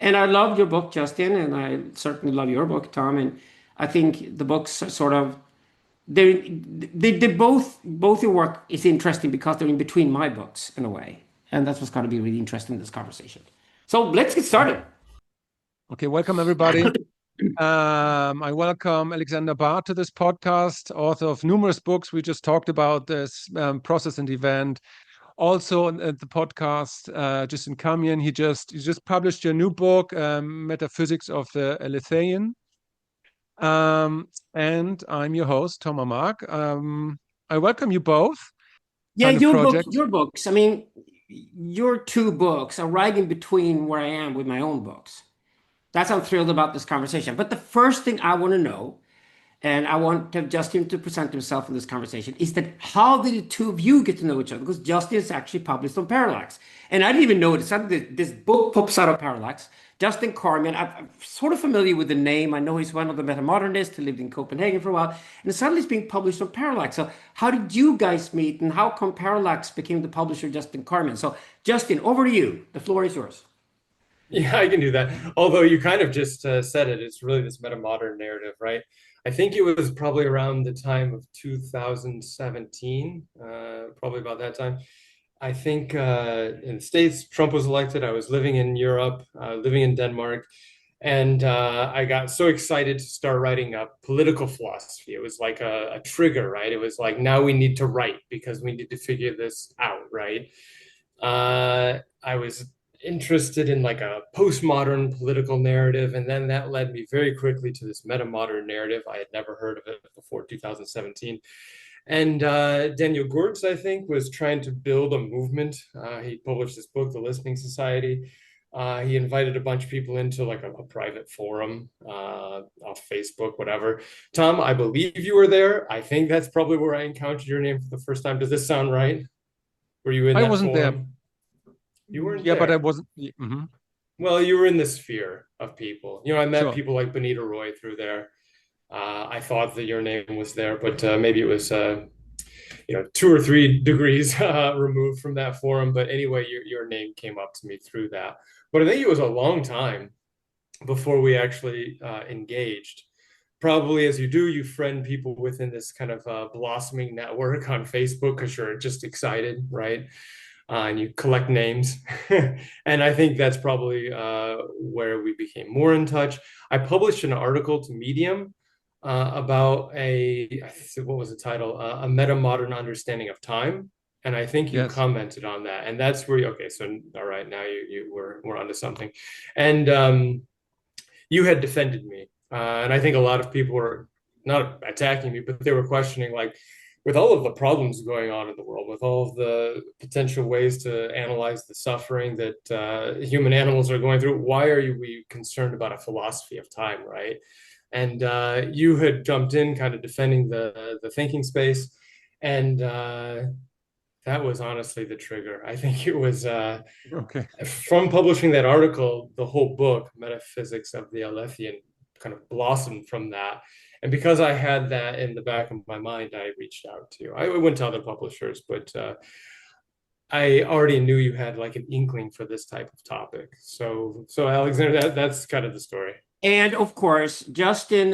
And I love your book, Justin, and I certainly love your book, Tom. And I think the books are sort of they both your work is interesting because they're in between my books in a way, and that's what's going to be really interesting in this conversation. So let's get started. Okay, welcome everybody. I welcome Alexander Barr to this podcast, author of numerous books. We just talked about this process and event. Also, the podcast, Justin Carmien, he just published a new book, Metaphysics of the Alethean. And I'm your host, Tom Amarque. I welcome you both. Yeah, your books. I mean, your two books are right in between where I am with my own books. That's I'm thrilled about this conversation. But the first thing I want to know, and I want to Justin to present himself in this conversation, is that how did the two of you get to know each other? Because Justin is actually published on Parallax. And I didn't even know it. Suddenly this book pops out of Parallax. Justin Carmien, I'm sort of familiar with the name. I know he's one of the metamodernists who lived in Copenhagen for a while. And suddenly it's being published on Parallax. So how did you guys meet and how come Parallax became the publisher Justin Carmien? So Justin, over to you. The floor is yours. Yeah, I can do that. Although you kind of just said it, it's really this meta-modern narrative, right? I think it was probably around the time of 2017, probably about that time. I think in the States, Trump was elected. I was living in Europe, living in Denmark, and I got so excited to start writing up political philosophy. It was like a trigger, right? It was like, now we need to write because we need to figure this out, right? I was interested in like a postmodern political narrative, and then that led me very quickly to this meta-modern narrative. I had never heard of it before 2017. And Daniel Gurtz, I think, was trying to build a movement. He published this book, The Listening Society. He invited a bunch of people into like a private forum off Facebook, whatever. Tom, I believe you were there. I think that's probably where I encountered your name for the first time. Does this sound right? Were you in I that wasn't there. forum? You weren't Yeah, there. but I wasn't. Mm-hmm. Well, you were in the sphere of people. I met Sure. people like Benita Roy through there. I thought that your name was there, but maybe it was 2 or 3 degrees removed from that forum. But anyway, your name came up to me through that. But I think it was a long time before we actually engaged. Probably as you do, you friend people within this kind of blossoming network on Facebook because you're just excited, right? And you collect names. And I think that's probably where we became more in touch. I published an article to Medium about what was the title? A meta-modern understanding of time. And I think you Yes. commented on that. And that's where okay, so all right, now we're onto something. And you had defended me. And I think a lot of people were not attacking me, but they were questioning, like, with all of the problems going on in the world, with all of the potential ways to analyze the suffering that human animals are going through, why are we concerned about a philosophy of time, right? And you had jumped in, kind of defending the thinking space, and that was honestly the trigger. I think it was Okay. from publishing that article, the whole book, Metaphysics of the Alethean, kind of blossomed from that. And because I had that in the back of my mind, I reached out to you. I went to other publishers, but I already knew you had like an inkling for this type of topic. So Alexander, that's kind of the story. And of course, Justin,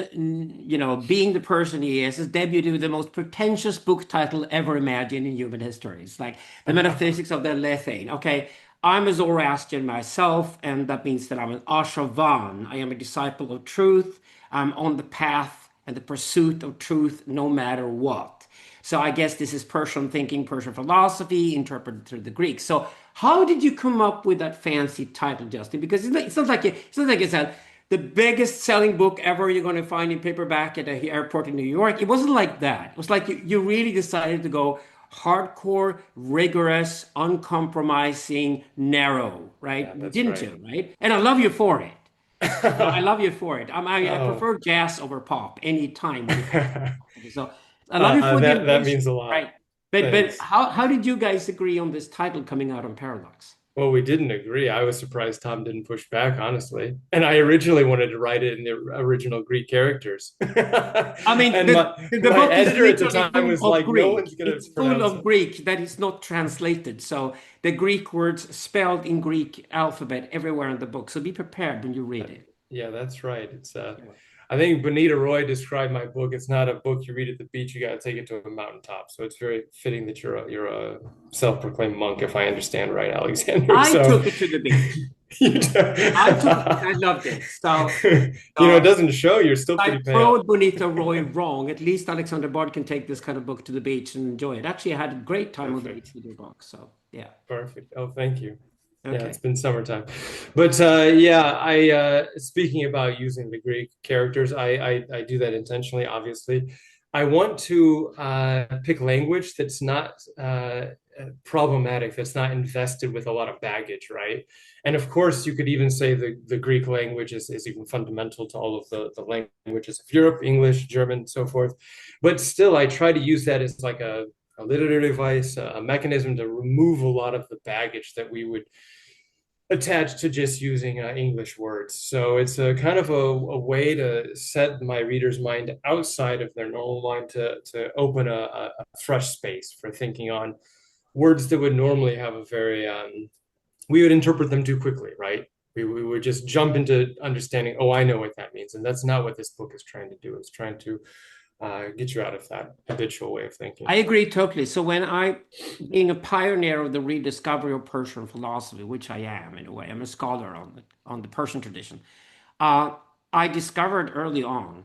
being the person he is, has debuted with the most pretentious book title ever imagined in human history. It's like The Metaphysics of the Alethean. Okay, I'm a Zoroastrian myself, and that means that I'm an Ashavan. I am a disciple of truth. I'm on the path and the pursuit of truth no matter what. So I guess this is Persian thinking, Persian philosophy, interpreted through the Greek. So how did you come up with that fancy title, Justin? Because it's not like it's the biggest selling book ever you're going to find in paperback at the airport in New York. It wasn't like that. It was like you really decided to go hardcore, rigorous, uncompromising, narrow, right? Yeah, that's Didn't right. you, right? And I love you for it. I love you for it. I Oh, prefer jazz over pop any time when it comes to so I love you for the that ambition, means a lot. right? But Thanks. how did you guys agree on this title coming out on Parallax? Well, we didn't agree. I was surprised Tom didn't push back, honestly. And I originally wanted to write it in the original Greek characters. I mean, And the my book is editor at the literally time full was of like, no Greek. one's going to It's full pronounce of it. Greek that is not translated. So the Greek words spelled in Greek alphabet everywhere in the book. So be prepared when you read it. Yeah, that's right. It's Yeah. I think Bonita Roy described my book. It's not a book you read at the beach. You got to take it to a mountaintop. So it's very fitting that you're a self-proclaimed monk, if I understand right, Alexander. I So took it to the beach. you do- I took it. I loved it. So, it so doesn't show. You're still I pretty pale. proved Bonita Roy wrong. At least Alexander Bard can take this kind of book to the beach and enjoy it. Actually, I had a great time on the beach Perfect. with your book. So, yeah. Perfect. Oh, thank you. Yeah, it's Okay. been summertime. But yeah, I speaking about using the Greek characters, I do that intentionally, obviously. I want to pick language that's not problematic, that's not invested with a lot of baggage, right? And of course, you could even say the Greek language is even fundamental to all of the languages of Europe, English, German, so forth. But still, I try to use that as like a literary device, a mechanism to remove a lot of the baggage that we would attached to just using English words. So it's a kind of a way to set my reader's mind outside of their normal mind to open a fresh space for thinking on words that would normally have a very, we would interpret them too quickly, right? We would just jump into understanding, oh, I know what that means. And that's not what this book is trying to do. It's trying to get you out of that habitual way of thinking. I agree totally. So being a pioneer of the rediscovery of Persian philosophy, which I am in a way, I'm a scholar on the Persian tradition. Uh, I discovered early on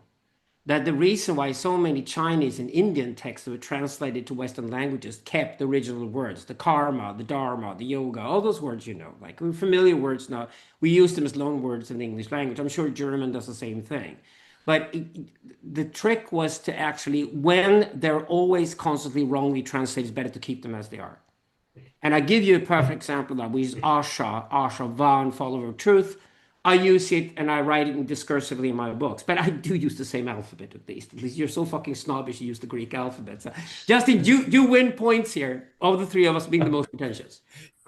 that the reason why so many Chinese and Indian texts that were translated to Western languages kept the original words, the karma, the dharma, the yoga, all those words, like we're familiar words now. We use them as loan words in the English language. I'm sure German does the same thing. But the trick was to actually, when they're always constantly wrongly translated, it's better to keep them as they are. And I give you a perfect example of that. We use Asha, Van, follower of truth. I use it and I write it discursively in my books, but I do use the same alphabet at least. At least you're so fucking snobbish you use the Greek alphabet. So, Justin, you win points here of the three of us being the most pretentious.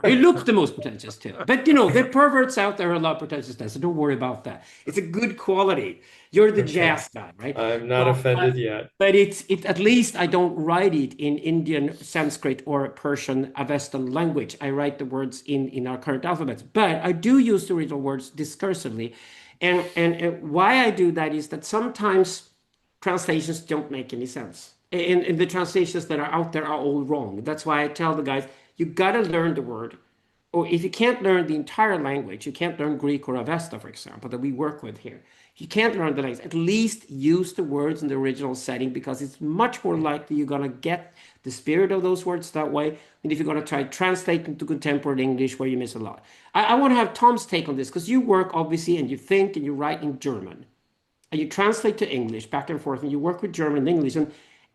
You look the most pretentious too. But the perverts out there are a lot pretentious, so don't worry about that. It's a good quality. You're the jazz guy, right? I'm not So, offended yet. but it's at least I don't write it in Indian, Sanskrit, or Persian Avestan language. I write the words in our current alphabets. But I do use the original words discursively. And why I do that is that sometimes translations don't make any sense. And the translations that are out there are all wrong. That's why I tell the guys, you got to learn the word. Or if you can't learn the entire language, you can't learn Greek or Avesta, for example, that we work with here. If you can't learn the language, at least use the words in the original setting because it's much more likely you're going to get the spirit of those words that way than if you're going to try to translate them to contemporary English where you miss a lot. I want to have Tom's take on this because you work obviously and you think and you write in German and you translate to English back and forth and you work with German and English.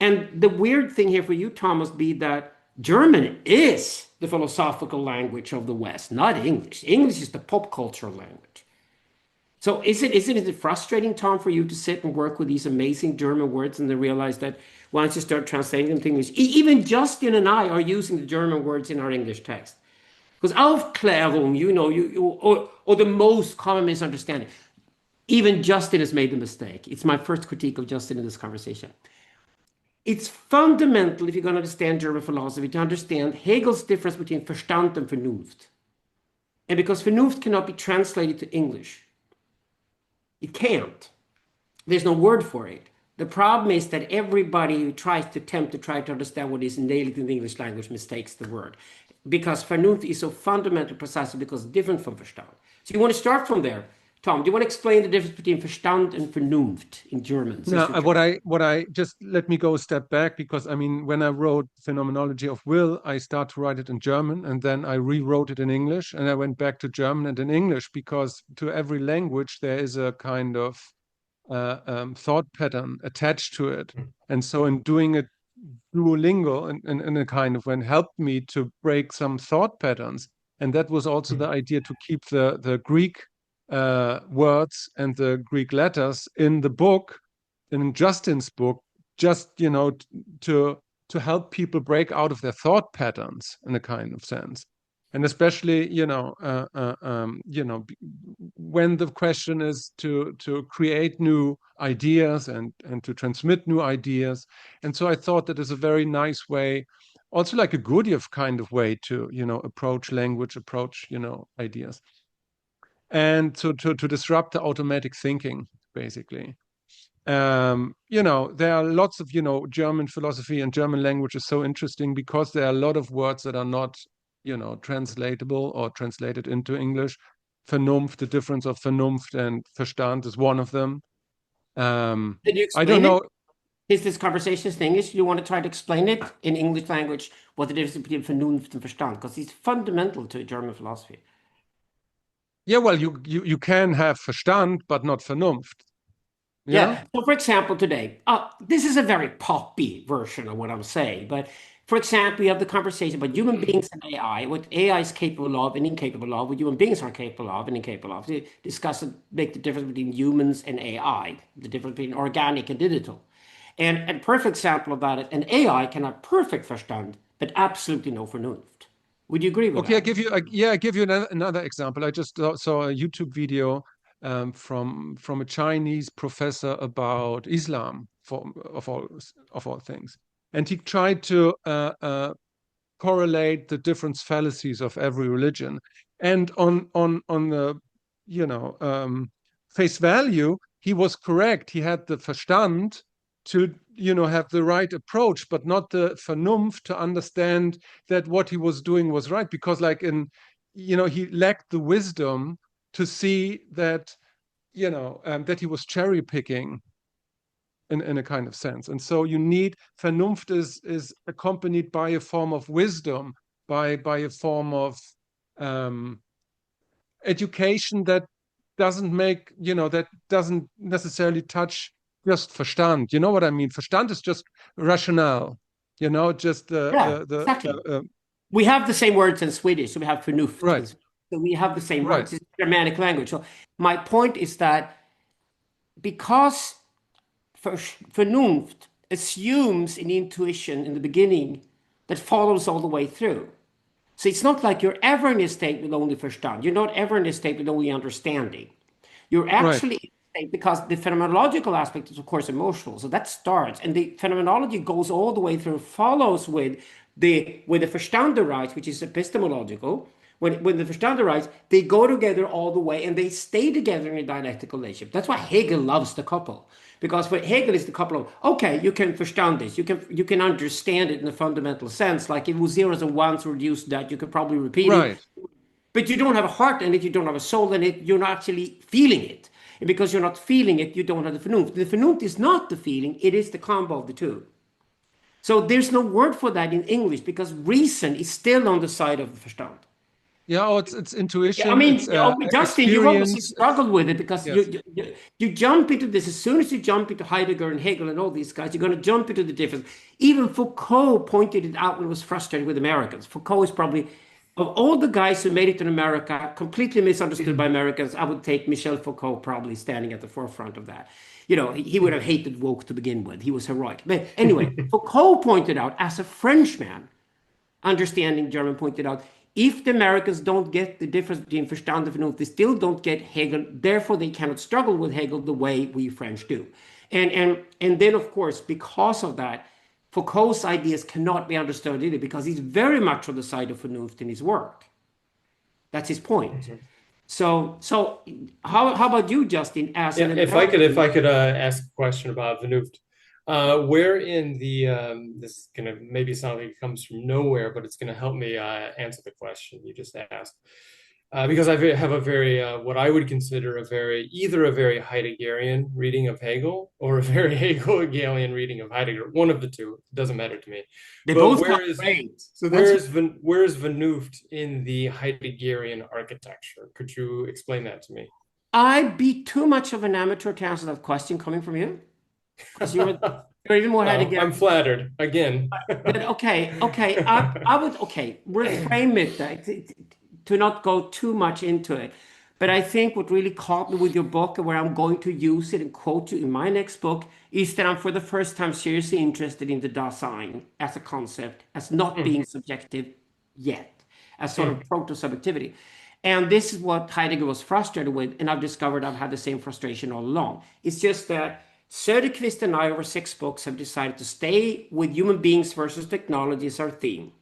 And the weird thing here for you, Tom, must be that German is the philosophical language of the West, not English. English is the pop culture language. So isn't it frustrating, Tom, for you to sit and work with these amazing German words and then realize that once you start translating them to English, even Justin and I are using the German words in our English text. Because Aufklärung, or the most common misunderstanding, even Justin has made the mistake. It's my first critique of Justin in this conversation. It's fundamental, if you're going to understand German philosophy, to understand Hegel's difference between Verstand and Vernunft. And because Vernunft cannot be translated to English, it can't. There's no word for it. The problem is that everybody who tries to understand what is nailed in the English language mistakes the word. Because Vernunft is so fundamentally precisely because it's different from Verstand. So you want to start from there. Tom, do you want to explain the difference between Verstand and Vernunft in German? No, what I just let me go a step back because I mean, when I wrote Phenomenology of Will, I started to write it in German and then I rewrote it in English and I went back to German and in English because to every language there is a kind of thought pattern attached to it. And so in doing it Duolingo and a kind of when helped me to break some thought patterns. And that was also the idea to keep the Greek words and the Greek letters in the book, in Justin's book, just to help people break out of their thought patterns in a kind of sense. And especially, when the question is to create new ideas and to transmit new ideas. And so I thought that is a very nice way, also like a Gurdjieff kind of way to, approach language, approach, ideas. And to disrupt the automatic thinking, basically. There are lots of, German philosophy and German language is so interesting because there are a lot of words that are not, translatable or translated into English. Vernunft, the difference of Vernunft and Verstand is one of them. Can you I don't explain it? know. Is this conversation in English? You want to try to explain it in English language, what the difference between Vernunft and Verstand? Because it's fundamental to German philosophy. Yeah, well, you can have Verstand, but not Vernunft. Yeah. So, for example, today, this is a very poppy version of what I'm saying. But for example, we have the conversation about human beings and AI, what AI is capable of and incapable of, what human beings are capable of and incapable of. To discuss and make the difference between humans and AI, the difference between organic and digital. And a perfect example about it, an AI can have perfect verstand, but absolutely no Vernunft. Would you agree with Okay, that? I give you another example. I just saw a YouTube video from a Chinese professor about Islam, of all things, and he tried to correlate the different fallacies of every religion, and on the you know face value, he was correct. He had the Verstand to have the right approach, but not the Vernunft to understand that what he was doing was right, because he lacked the wisdom to see that that he was cherry picking in a kind of sense. And so you need Vernunft is accompanied by a form of wisdom, by a form of education that doesn't necessarily touch just Verstand. You know what I mean? Verstand is just rationale. Just Yeah, exactly. We have the same words in Swedish, so we have Vernunft. right, So we have the same right, words. It's Germanic language. So my point is that because Vernunft assumes an intuition in the beginning that follows all the way through. So it's not like you're ever in a state with only Verstand. You're not ever in a state with only understanding. You're right, actually in a state because the phenomenological aspect is, of course, emotional. So that starts, and the phenomenology goes all the way through, follows with the Verstandenreich, which is epistemological. When the Verstandenreich, they go together all the way and they stay together in a dialectical relationship. That's why Hegel loves the couple. Because for Hegel is the couple of, okay, you can verstand this, you can understand it in a fundamental sense. Like if it was zeros and ones reduced that, you could probably repeat it. right. But you don't have a heart in it, you don't have a soul in it, you're not actually feeling it. And because you're not feeling it, you don't have the Vernunft. The Vernunft is not the feeling, it is the combo of the two. So there's no word for that in English because reason is still on the side of the Verstand. Yeah, oh, it's Yeah, I intuition, mean, it's Justin, you've obviously experience. struggled with it because Yes. you jump into this. As soon as you jump into Heidegger and Hegel and all these guys, you're going to jump into the difference. Even Foucault pointed it out when he was frustrated with Americans. Foucault is probably, of all the guys who made it in America, completely misunderstood by Americans, I would take Michel Foucault probably standing at the forefront of that. He would have hated woke to begin with. He was heroic. But anyway, Foucault pointed out, as a Frenchman, understanding German pointed out, if the Americans don't get the difference between Verstand and Vernunft, they still don't get Hegel. Therefore, they cannot struggle with Hegel the way we French do. And then, of course, because of that, Foucault's ideas cannot be understood either because he's very much on the side of Vernunft in his work. That's his point. So how about you, Justin? As Yeah, an if American, I could ask a question about Vernunft, where in the this is gonna maybe sound like it comes from nowhere, but it's gonna help me answer the question you just asked. Because I have a very what I would consider either a very Heideggerian reading of Hegel or a very Hegelian reading of Heidegger. One of the two. It doesn't matter to me. they But both got great. So that's where is Vernunft in the Heideggerian architecture? Could you explain that to me? I'd be too much of an amateur to answer that question coming from you. Because you're even more Well, I'm Heidegger. flattered again. But okay, I would reframe it to not go too much into it. But I think what really caught me with your book and where I'm going to use it and quote you in my next book is that I'm for the first time seriously interested in the Dasein as a concept, as not being subjective yet. as sort of proto-subjectivity. And this is what Heidegger was frustrated with, and I've discovered I've had the same frustration all along. It's just that Söderqvist and I, over 6 books, have decided to stay with human beings versus technology as our theme.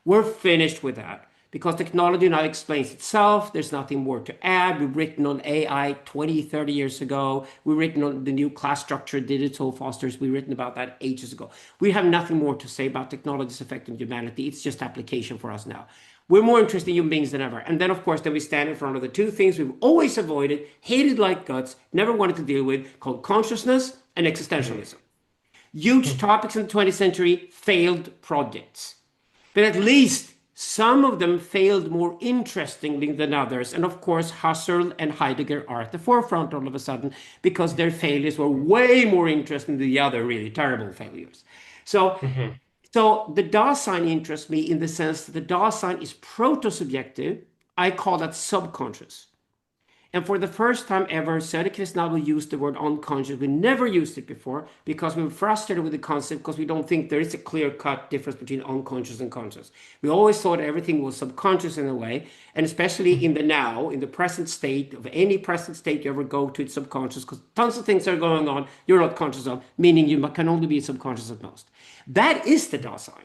We're finished with that because technology now explains itself. There's nothing more to add. We've written on AI 20, 30 years ago. We've written on the new class structure, digital fosters. We've written about that ages ago. We have nothing more to say about technology's effect on humanity. It's just application for us now. We're more interested in human beings than ever. And then, of course, then we stand in front of the 2 things we've always avoided, hated like guts, never wanted to deal with, called consciousness and existentialism. Huge topics in the 20th century, failed projects. But at least some of them failed more interestingly than others. And of course, Husserl and Heidegger are at the forefront all of a sudden because their failures were way more interesting than the other really terrible failures. So the Dasein interests me in the sense that the Dasein is proto-subjective. I call that subconscious. And for the first time ever, Söderqvist now will use the word unconscious. We never used it before because we were frustrated with the concept because we don't think there is a clear-cut difference between unconscious and conscious. We always thought everything was subconscious in a way, and especially in the now, in the present state, of any present state you ever go to, it's subconscious because tons of things are going on you're not conscious of, meaning you can only be subconscious at most. That is the Dasein.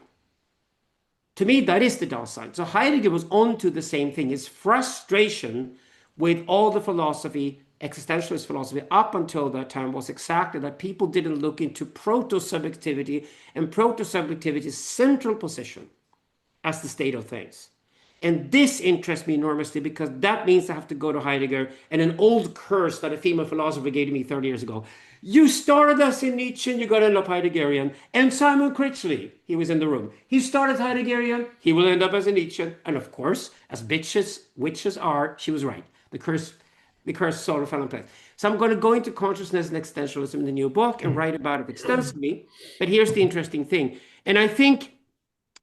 To me, that is the Dasein. So Heidegger was onto the same thing. His frustration with all the philosophy, existentialist philosophy, up until that time was exactly that people didn't look into proto-subjectivity and proto-subjectivity's central position as the state of things. And this interests me enormously because that means I have to go to Heidegger and an old curse that a female philosopher gave to me 30 years ago. You started us in Nietzsche and you got to end up Heideggerian. And Simon Critchley, he was in the room. He started Heideggerian, he will end up as a Nietzschean. And of course, as witches are, she was right. The curse sort of fell in place. So I'm going to go into consciousness and existentialism in the new book and write about it extensively. But here's the interesting thing. And I think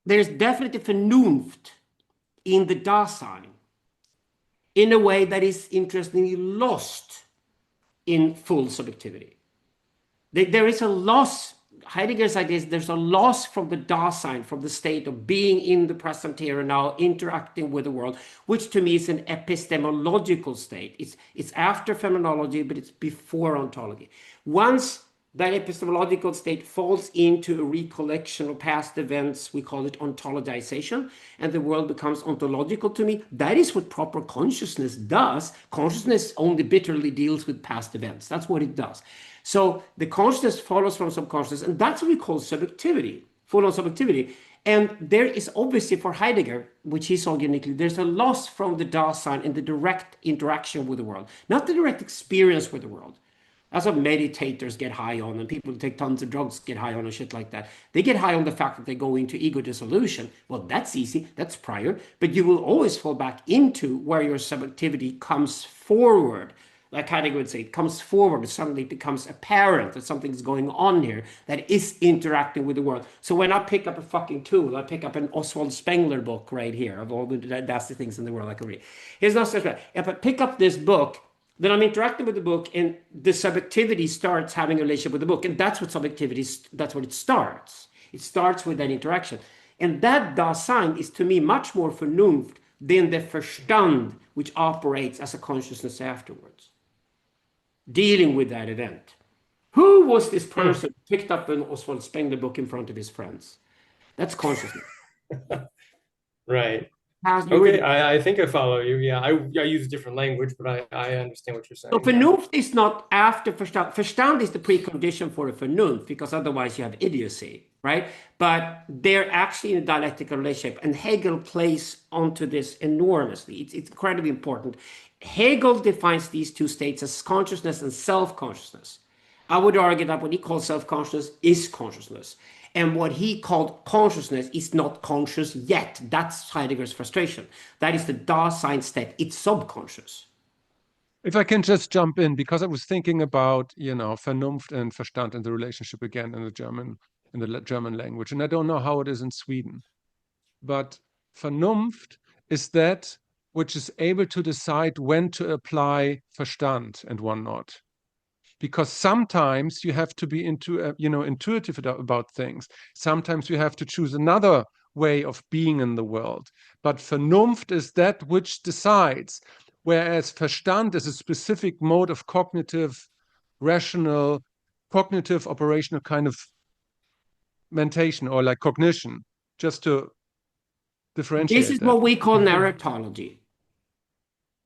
there's definitely Vernunft in the Dasein in a way that is interestingly lost in full subjectivity. There is a loss. Heidegger's idea is there's a loss from the Dasein, from the state of being in the present here and now, interacting with the world, which to me is an epistemological state. It's after phenomenology, but it's before ontology. Once that epistemological state falls into a recollection of past events, we call it ontologization, and the world becomes ontological to me. That is what proper consciousness does. Consciousness only bitterly deals with past events. That's what it does. So the consciousness follows from subconsciousness, and that's what we call subjectivity, full-on subjectivity. And there is obviously for Heidegger, which he saw uniquely, there's a loss from the Dasein in the direct interaction with the world, not the direct experience with the world. That's what meditators get high on, and people who take tons of drugs get high on and shit like that. They get high on the fact that they go into ego dissolution. Well, that's easy, that's prior, but you will always fall back into where your subjectivity comes forward. Like Heidegger would say, it comes forward, and suddenly it becomes apparent that something's going on here that is interacting with the world. So when I pick up a fucking tool, I pick up an Oswald Spengler book right here of all the nasty things in the world I can read. Here's not such bad. If I pick up this book, then I'm interacting with the book, and the subjectivity starts having a relationship with the book. And that's what subjectivity is, that's what it starts. It starts with that interaction. And that Dasein is to me much more Vernunft than the Verstand, which operates as a consciousness afterwards, dealing with that event. Who was this person who picked up an Oswald Spengler book in front of his friends? That's consciousness. Right. Okay, I think I follow you. Yeah, I use different language, but I understand what you're saying. So Vernunft is not after Verstand. Verstand is the precondition for a Vernunft, because otherwise you have idiocy, right? But they're actually in a dialectical relationship, and Hegel plays onto this enormously. It's incredibly important. Hegel defines these two states as consciousness and self-consciousness. I would argue that what he calls self-consciousness is consciousness. And what he called consciousness is not conscious yet. That's Heidegger's frustration. That is the Dasein state. It's subconscious. If I can just jump in, because I was thinking about, Vernunft and Verstand and the relationship again in the German language. And I don't know how it is in Sweden. But Vernunft is that which is able to decide when to apply Verstand and when not. Because sometimes you have to be intuitive about things. Sometimes you have to choose another way of being in the world. But Vernunft is that which decides, whereas Verstand is a specific mode of rational, cognitive, operational kind of mentation or like cognition, just to This differentiate is that. what we call narratology.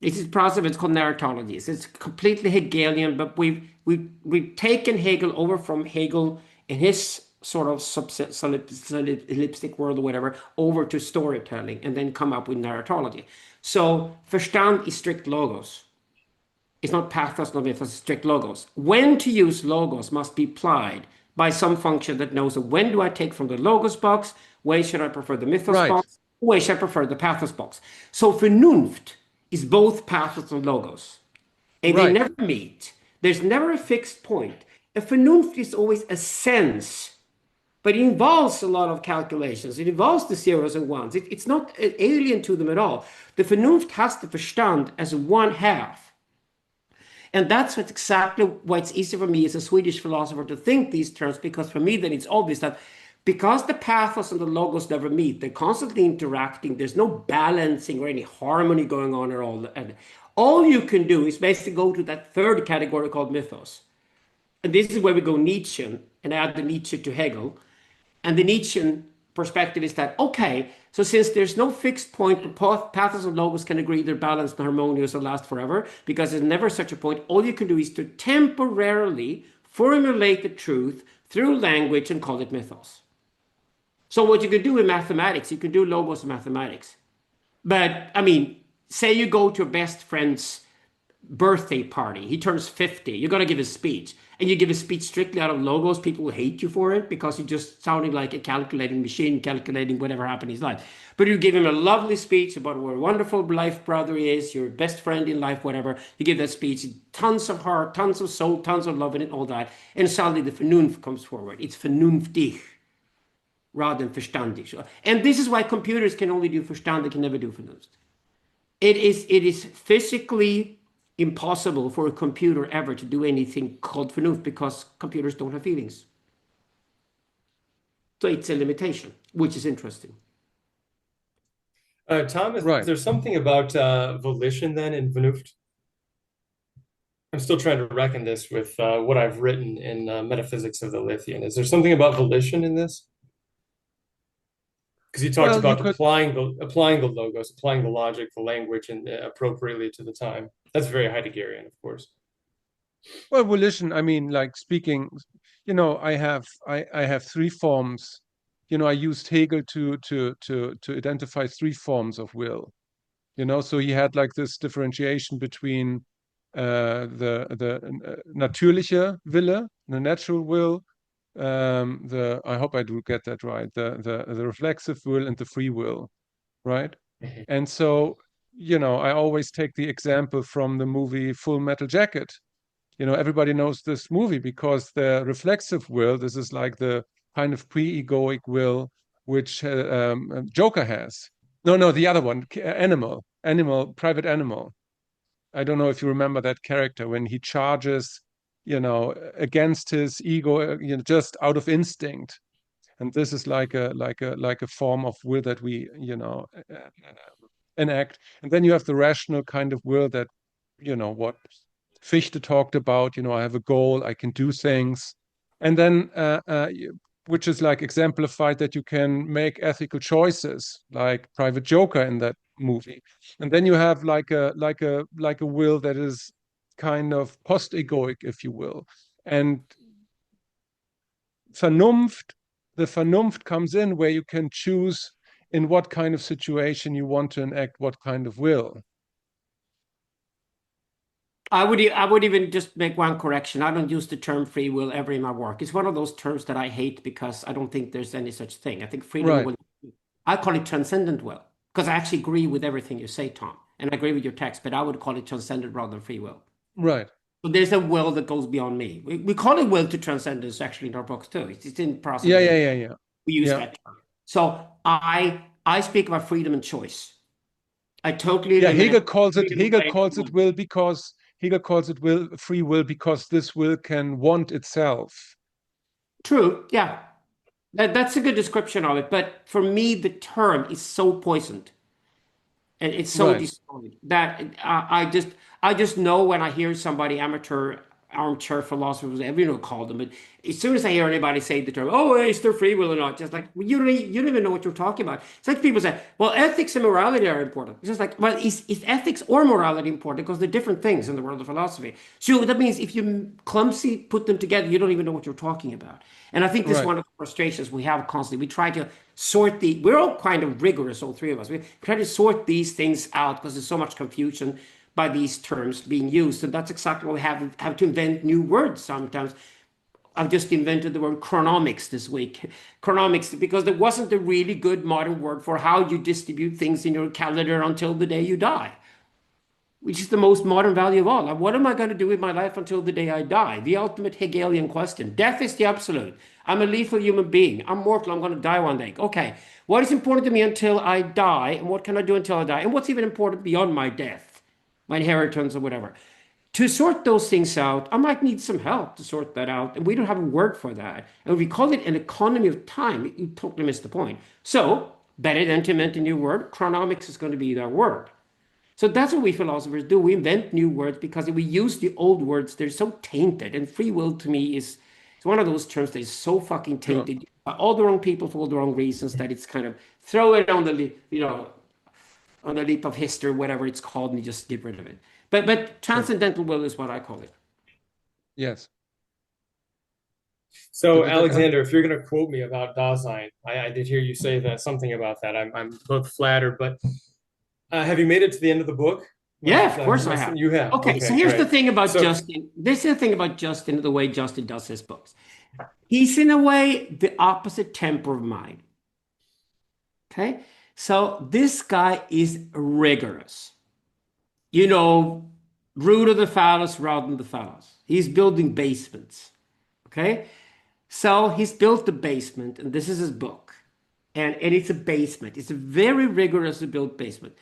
This is process, it's called narratology. It's completely Hegelian, but we've taken Hegel over from Hegel in his sort of solipsistic world or whatever, over to storytelling, and then come up with narratology. So Verstand is strict logos. It's not pathos, not mythos, it's strict logos. When to use logos must be applied by some function that knows when do I take from the logos box, when should I prefer the mythos Right. box, when should I prefer the pathos box. So Vernunft is both pathos and logos. And they Right. never meet. There's never a fixed point. A Vernunft is always a sense, but it involves a lot of calculations. It involves the zeros and ones. It's not alien to them at all. The Vernunft has the Verstand as one half. And that's exactly why it's easy for me as a Swedish philosopher to think these terms, because for me then it's obvious that because the pathos and the logos never meet, they're constantly interacting, there's no balancing or any harmony going on at all. And all you can do is basically go to that third category called mythos. And this is where we go Nietzschean and add the Nietzsche to Hegel. And the Nietzschean perspective is that, okay, so since there's no fixed point, pathos and logos can agree they're balanced and harmonious and last forever, because there's never such a point, all you can do is to temporarily formulate the truth through language and call it mythos. So what you can do in mathematics, you can do logos in mathematics. But, I mean, say you go to your best friend's birthday party, he turns 50, you're going to give a speech, and you give a speech strictly out of logos, people will hate you for it because you're just sounding like a calculating machine, calculating whatever happened in his life. But you give him a lovely speech about what a wonderful life brother he is, your best friend in life, whatever. You give that speech, tons of heart, tons of soul, tons of love in it, all that. And suddenly the Vernunft comes forward. It's vernunftig rather than verstandig. And this is why computers can only do Verstand, they can never do Vernunft. It is physically impossible for a computer ever to do anything called Vernunft because computers don't have feelings. So it's a limitation, which is interesting. Tom, is Right. there something about volition then in Vernunft? I'm still trying to reckon this with what I've written in Metaphysics of the Lithian. Is there something about volition in this? Because he talks about applying the logos, applying the logic, the language, and appropriately to the time. That's very Heideggerian, of course. Well, volition, I mean, like speaking, I have three forms. I used Hegel to identify three forms of will. So he had like this differentiation between the natürliche Wille, the natural will, I hope I do get that right, the reflexive will and the free will, right? And so, I always take the example from the movie Full Metal Jacket. Everybody knows this movie because the reflexive will, this is like the kind of pre-egoic will which Joker has. No, the other one, Private Animal. I don't know if you remember that character when he charges, against his ego, just out of instinct. And this is like a form of will that we, enact. And then you have the rational kind of will that, what Fichte talked about, I have a goal, I can do things. And then, which is like exemplified that you can make ethical choices, like Private Joker in that movie. And then you have like a will that is kind of post-egoic, if you will. And the Vernunft comes in where you can choose in what kind of situation you want to enact what kind of will. I would even just make one correction. I don't use the term free will ever in my work. It's one of those terms that I hate because I don't think there's any such thing. I think freedom Right. will, I call it transcendent will, because I actually agree with everything you say, Tom, and I agree with your text, but I would call it transcendent rather than free will. Right. So there's a will that goes beyond me. We call it will to transcendence actually in our books too. It's in process. Yeah. We use that term. So I speak about freedom and choice. I totally Hegel calls it free will because this will can want itself. True, yeah. That's a good description of it. But for me, the term is so poisoned. And it's so Right. distorted that I just know when I hear somebody amateur armchair philosophers, whatever you know call them, but as soon as I hear anybody say the term, "Oh, is there free will or not?" Just like well, you don't even know what you're talking about. It's like people say, "Well, ethics and morality are important." It's just like, well, is ethics or morality important? Because they're different things in the world of philosophy. So that means if you clumsy put them together, you don't even know what you're talking about. And I think this is Right. one of the frustrations we have constantly. We try to we're all kind of rigorous, all three of us. We try to sort these things out because there's so much confusion by these terms being used. And that's exactly why we have to invent new words sometimes. I've just invented the word chronomics this week. Chronomics, because there wasn't a really good modern word for how you distribute things in your calendar until the day you die, which is the most modern value of all. Like, what am I going to do with my life until the day I die? The ultimate Hegelian question. Death is the absolute. I'm a lethal human being. I'm mortal. I'm going to die one day. Okay. What is important to me until I die? And what can I do until I die? And what's even important beyond my death? My inheritance or whatever. To sort those things out, I might need some help to sort that out. And we don't have a word for that. And if we call it an economy of time, you totally miss the point. So, better than to invent a new word, chronomics is going to be that word. So that's what we philosophers do. We invent new words because if we use the old words, they're so tainted. And free will to me is it's one of those terms that is so fucking Sure. tainted by all the wrong people for all the wrong reasons that it's kind of throw it on on the leap of history, whatever it's called, and you just get rid of it. But Sure. transcendental will is what I call it. Yes. So, Did that answer? Alexander, if you're going to quote me about Dasein, I did hear you say that something about that. I'm both flattered, but have you made it to the end of the book? Yeah, of course I have. You have. Okay, so Okay, here's the great. thing about So, Justin. This is the thing about Justin, the way Justin does his books. He's in a way the opposite temper of mine. Okay. So this guy is rigorous. You know, root of the phallus rather than the phallus. He's building basements. Okay. So he's built the basement, and this is his book. And it's a basement. It's a very rigorously built basement.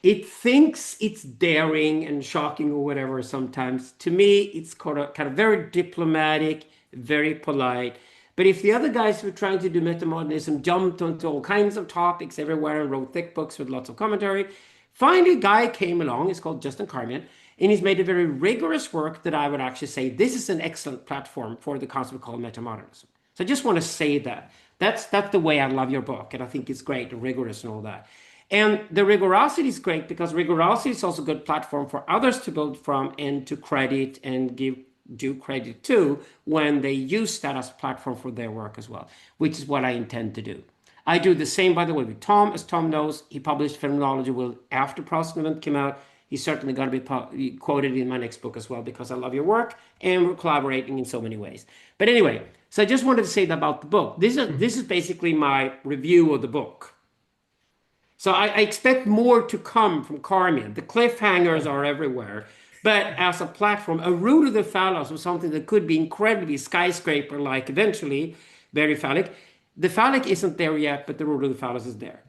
It thinks it's daring and shocking or whatever sometimes. To me, it's kind of very diplomatic, very polite. But if the other guys who were trying to do metamodernism jumped onto all kinds of topics everywhere and wrote thick books with lots of commentary, finally a guy came along, he's called Justin Carmien, and he's made a very rigorous work that I would actually say this is an excellent platform for the concept we call metamodernism. So I just want to say that. That's the way I love your book, and I think it's great, rigorous and all that. And the rigorosity is great because rigorosity is also a good platform for others to build from and to credit and give due credit to when they use that as a platform for their work as well, which is what I intend to do. I do the same, by the way, with Tom. As Tom knows, he published Phenomenology Will after Proselytization came out. He's certainly going to be quoted in my next book as well because I love your work and we're collaborating in so many ways. But anyway, so I just wanted to say that about the book. This is basically my review of the book. So I expect more to come from Carmien. The cliffhangers are everywhere. But as a platform, a root of the phallus was something that could be incredibly skyscraper-like eventually, very phallic. The phallic isn't there yet, but the root of the phallus is there.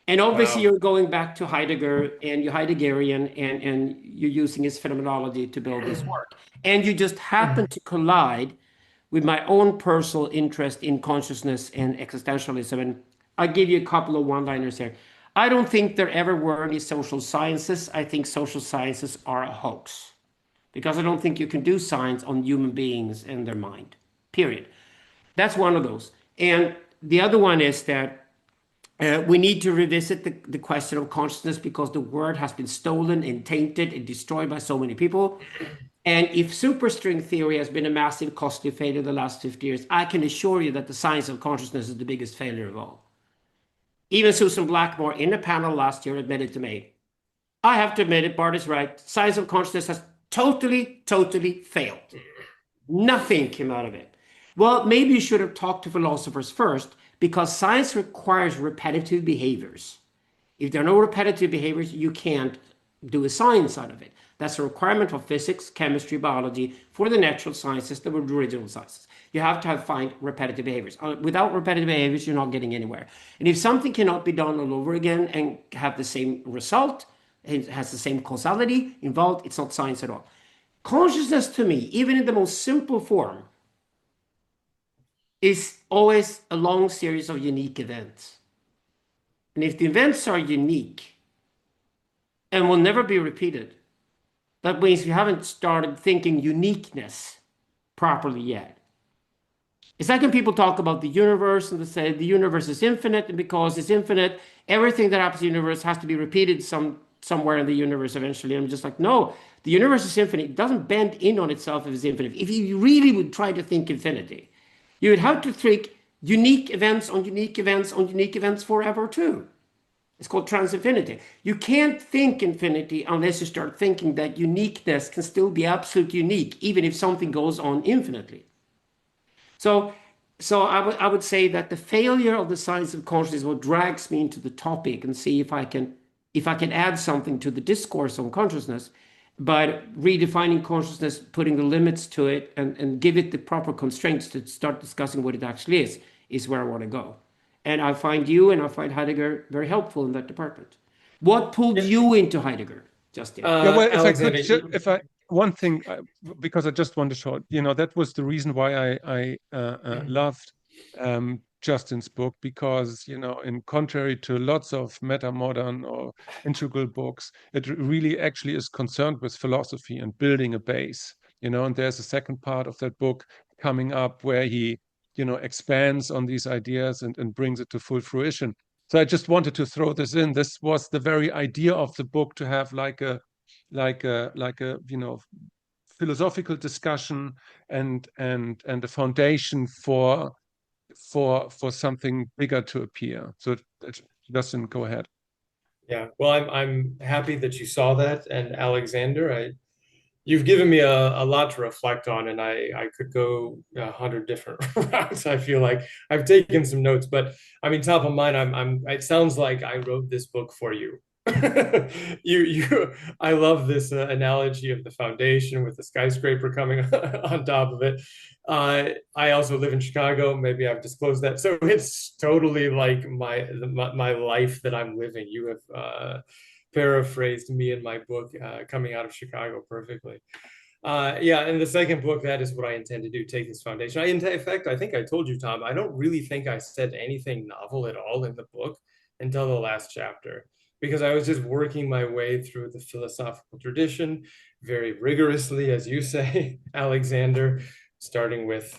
And obviously, wow. you're going back to Heidegger and you're Heideggerian and you're using his phenomenology to build this work. And you just happen to collide with my own personal interest in consciousness and existentialism. And I'll give you a couple of one-liners here. I don't think there ever were any social sciences. I think social sciences are a hoax because I don't think you can do science on human beings and their mind, period. That's one of those. And the other one is that we need to revisit the question of consciousness because the word has been stolen and tainted and destroyed by so many people. And if superstring theory has been a massive costly failure the last 50 years, I can assure you that the science of consciousness is the biggest failure of all. Even Susan Blackmore in a panel last year admitted to me, I have to admit it, Bart is right. Science of consciousness has totally, totally failed. Nothing came out of it. Well, maybe you should have talked to philosophers first because science requires repetitive behaviors. If there are no repetitive behaviors, you can't do a science out of it. That's a requirement for physics, chemistry, biology, for the natural sciences, the original sciences. You have to find repetitive behaviors. Without repetitive behaviors, you're not getting anywhere. And if something cannot be done all over again and have the same result, it has the same causality involved, it's not science at all. Consciousness to me, even in the most simple form, is always a long series of unique events. And if the events are unique and will never be repeated, that means you haven't started thinking uniqueness properly yet. It's like when people talk about the universe and they say the universe is infinite, and because it's infinite, everything that happens in the universe has to be repeated somewhere in the universe eventually. I'm just like, no, the universe is infinite. It doesn't bend in on itself if it's infinite. If you really would try to think infinity, you would have to think unique events on unique events on unique events forever too. It's called transinfinity. You can't think infinity unless you start thinking that uniqueness can still be absolutely unique, even if something goes on infinitely. So, so I would say that the failure of the science of consciousness is what drags me into the topic and see if I can add something to the discourse on consciousness, but redefining consciousness, putting the limits to it, and give it the proper constraints to start discussing what it actually is where I want to go. And I find you and I find Heidegger very helpful in that department. What pulled Yeah. you into Heidegger, Justin? Yeah, well, if I could, Alexander, if I one thing, because I just want to show, that was the reason why I loved Justin's book, because in contrary to lots of meta-modern or integral books, it really actually is concerned with philosophy and building a base. And there's a second part of that book coming up where he expands on these ideas and brings it to full fruition. So I just wanted to throw this in. This was the very idea of the book, to have like a philosophical discussion and a foundation for something bigger to appear. So Justin, go ahead. yeah. Well, I'm happy that you saw that, and Alexander, you've given me a lot to reflect on, and I could go 100 different routes. I feel like I've taken some notes, but I mean, top of mind, it sounds like I wrote this book for you. I love this analogy of the foundation with the skyscraper coming on top of it. I also live in Chicago. Maybe I've disclosed that, so it's totally like my life that I'm living. You have paraphrased me in my book, coming out of Chicago, perfectly. Yeah, in the second book, that is what I intend to do, take this foundation. In fact, I think I told you, Tom, I don't really think I said anything novel at all in the book until the last chapter, because I was just working my way through the philosophical tradition very rigorously, as you say, Alexander, starting with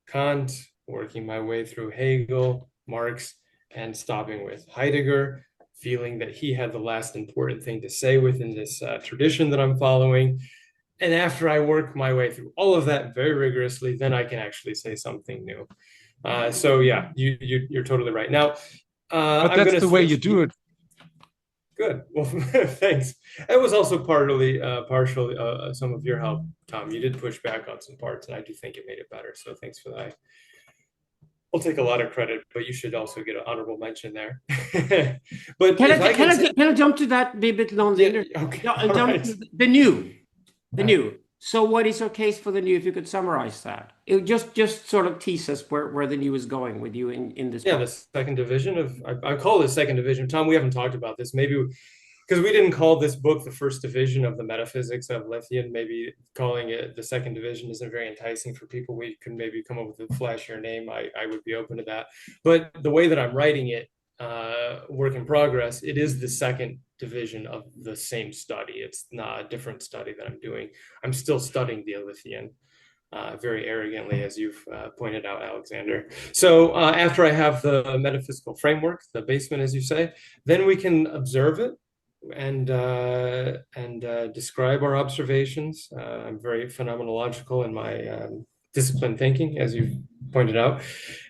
Kant, working my way through Hegel, Marx, and stopping with Heidegger, feeling that he had the last important thing to say within this tradition that I'm following. And after I work my way through all of that very rigorously, then I can actually say something new. So yeah, you're totally right. Now, But I'm that's going to the way switch. you do it. Good. Well, thanks. It was also partially, partially some of your help, Tom. You did push back on some parts, and I do think it made it better. So thanks for that. I'll take a lot of credit, but you should also get an honorable mention there. But Can if I I can say, can I jump to that a bit long yeah, later? okay, No, all jump right. to the new, the new. So what is your case for the new? If you could summarize that, it just sort of tease us where the new is going with you in this Yeah, the book. second division of, I call it second division. Tom, we haven't talked about this. Maybe because we didn't call this book the first division of the metaphysics of Lithium, maybe calling it the second division isn't very enticing for people. We could maybe come up with a flashier name. I would be open to that. But the way that I'm writing it, work in progress, it is the second division of the same study. It's not a different study that I'm doing. I'm still studying the Lithium. Very arrogantly, as you've pointed out, Alexander. So after I have the metaphysical framework, the basement, as you say, then we can observe it and describe our observations. I'm very phenomenological in my disciplined thinking, as you've pointed out,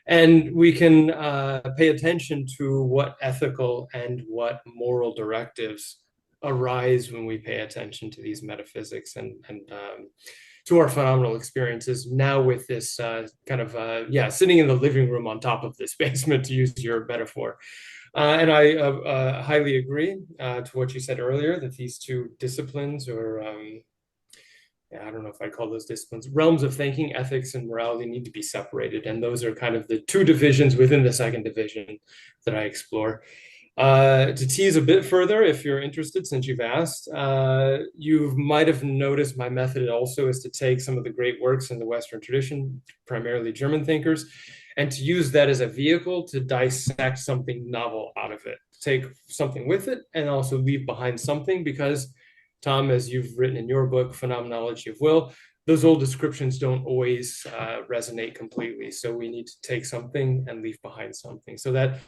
and we can pay attention to what ethical and what moral directives arise when we pay attention to these metaphysics and to our phenomenal experiences now with this kind of sitting in the living room on top of this basement, to use your metaphor. And I highly agree to what you said earlier, that these two disciplines, or I don't know if I call those disciplines, realms of thinking, ethics and morality, need to be separated. And those are kind of the two divisions within the second division that I explore. To tease a bit further, if you're interested, since you've asked, you might have noticed my method also is to take some of the great works in the Western tradition, primarily German thinkers, and to use that as a vehicle to dissect something novel out of it. Take something with it and also leave behind something because, Tom, as you've written in your book, Phenomenology of Will, those old descriptions don't always resonate completely. So we need to take something and leave behind something. So that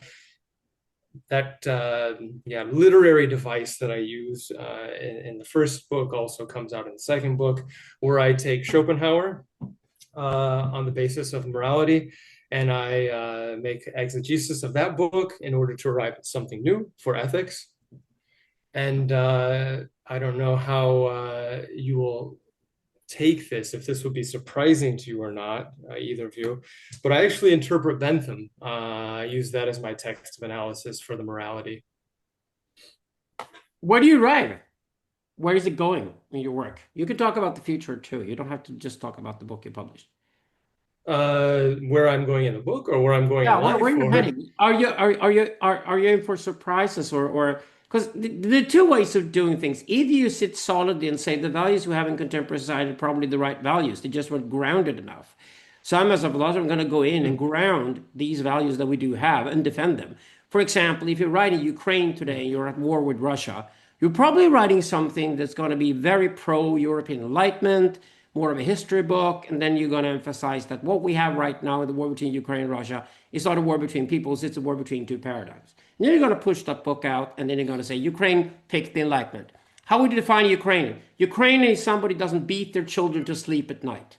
literary device that I use in the first book also comes out in the second book, where I take Schopenhauer on the basis of morality, and I make exegesis of that book in order to arrive at something new for ethics. And I don't know how you will take this, if this would be surprising to you or not, either of you, but I actually interpret Bentham. I use that as my text of analysis for the morality. Where do you write? Where is it going in your work? You can talk about the future too. You don't have to just talk about the book you published. Where I'm going in the book or where I'm going in life? Where are you heading? Are you in for surprises or because the two ways of doing things, either you sit solidly and say the values we have in contemporary society are probably the right values, they just weren't grounded enough. So I'm as a philosopher, I'm going to go in and ground these values that we do have and defend them. For example, if you're writing Ukraine today and you're at war with Russia, you're probably writing something that's going to be very pro-European Enlightenment, more of a history book, and then you're going to emphasize that what we have right now in the war between Ukraine and Russia is not a war between peoples, it's a war between two paradigms. And then you're going to push that book out, and then you're going to say Ukraine picked the Enlightenment. How would you define Ukrainian? Ukrainian is somebody who doesn't beat their children to sleep at night.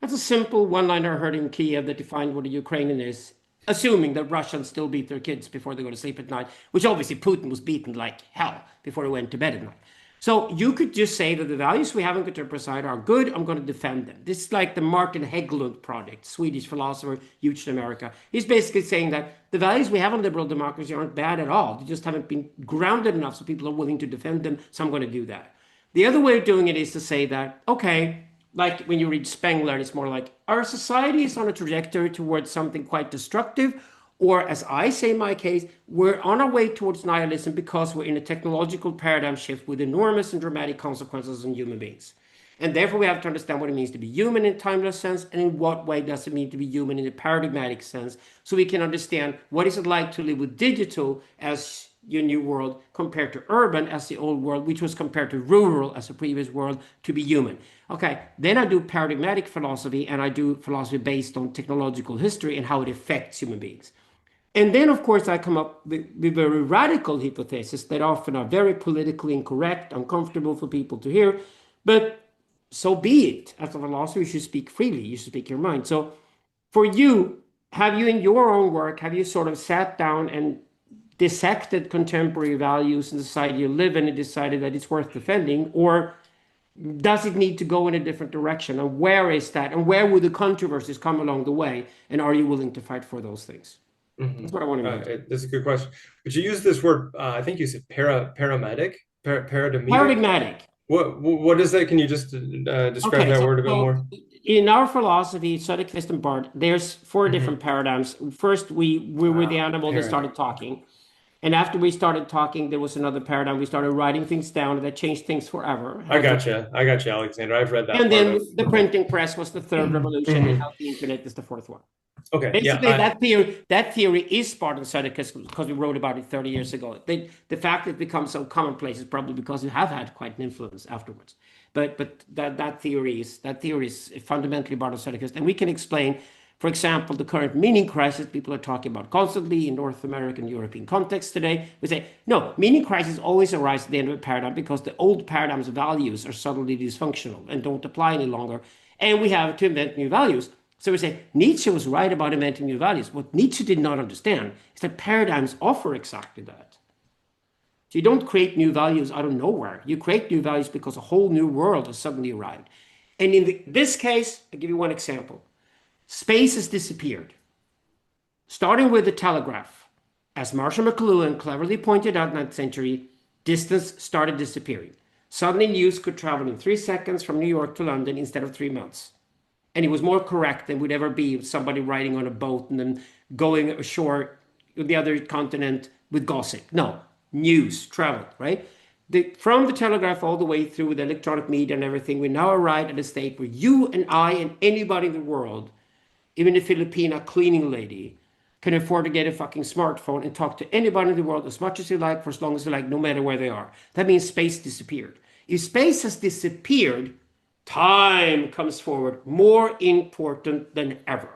That's a simple one-liner I heard in Kiev that defined what a Ukrainian is, assuming that Russians still beat their kids before they go to sleep at night, which obviously Putin was beaten like hell before he went to bed at night. So you could just say that the values we have in contemporary society are good, I'm going to defend them. This is like the Martin Hägglund project, Swedish philosopher, huge in America. He's basically saying that the values we have in liberal democracy aren't bad at all. They just haven't been grounded enough so people are willing to defend them, so I'm going to do that. The other way of doing it is to say that, okay, like when you read Spengler, it's more like our society is on a trajectory towards something quite destructive, or as I say in my case, we're on our way towards nihilism because we're in a technological paradigm shift with enormous and dramatic consequences on human beings. And therefore we have to understand what it means to be human in a timeless sense, and in what way does it mean to be human in a paradigmatic sense, so we can understand what is it like to live with digital as your new world compared to urban as the old world, which was compared to rural as the previous world, to be human. Okay, then I do paradigmatic philosophy, and I do philosophy based on technological history and how it affects human beings. And then, of course, I come up with very radical hypotheses that often are very politically incorrect, uncomfortable for people to hear, but so be it. As a philosopher, you should speak freely, you should speak your mind. So for you, have you in your own work, have you sort of sat down and dissected contemporary values in the society you live in and decided that it's worth defending, or does it need to go in a different direction? And where is that? And where would the controversies come along the way? And are you willing to fight for those things? That's what I want to know. That's a good question. But you use this word, I think you said paradigmatic. Paradigmatic. What is that? Can you just describe that word a bit more? In our philosophy, Söderqvist and Barth, there's four different paradigms. First, we were the animal that started talking. And after we started talking, there was another paradigm. We started writing things down that changed things forever. I got you, Alexander. I've read that. And then the printing press was the third revolution, and now the internet is the fourth one. Okay. Basically, that theory is part of Söderqvist because we wrote about it 30 years ago. The fact that it becomes so commonplace is probably because we have had quite an influence afterwards. But that theory is fundamentally part of Söderqvist, and we can explain. For example, the current meaning crisis people are talking about constantly in North American, European context today. We say, no, meaning crisis always arises at the end of a paradigm because the old paradigm's values are suddenly dysfunctional and don't apply any longer. And we have to invent new values. So we say, Nietzsche was right about inventing new values. What Nietzsche did not understand is that paradigms offer exactly that. So you don't create new values out of nowhere. You create new values because a whole new world has suddenly arrived. And in this case, I'll give you one example. Space has disappeared, starting with the telegraph. As Marshall McLuhan cleverly pointed out in that century, distance started disappearing. Suddenly news could travel in 3 seconds from New York to London instead of 3 months. And it was more correct than would ever be somebody riding on a boat and then going ashore the other continent with gossip. No, news traveled, right? From the telegraph all the way through the electronic media and everything, we now arrive at a state where you and I and anybody in the world, even a Filipina cleaning lady, can afford to get a fucking smartphone and talk to anybody in the world as much as you like for as long as you like, no matter where they are. That means space disappeared. If space has disappeared, time comes forward, more important than ever.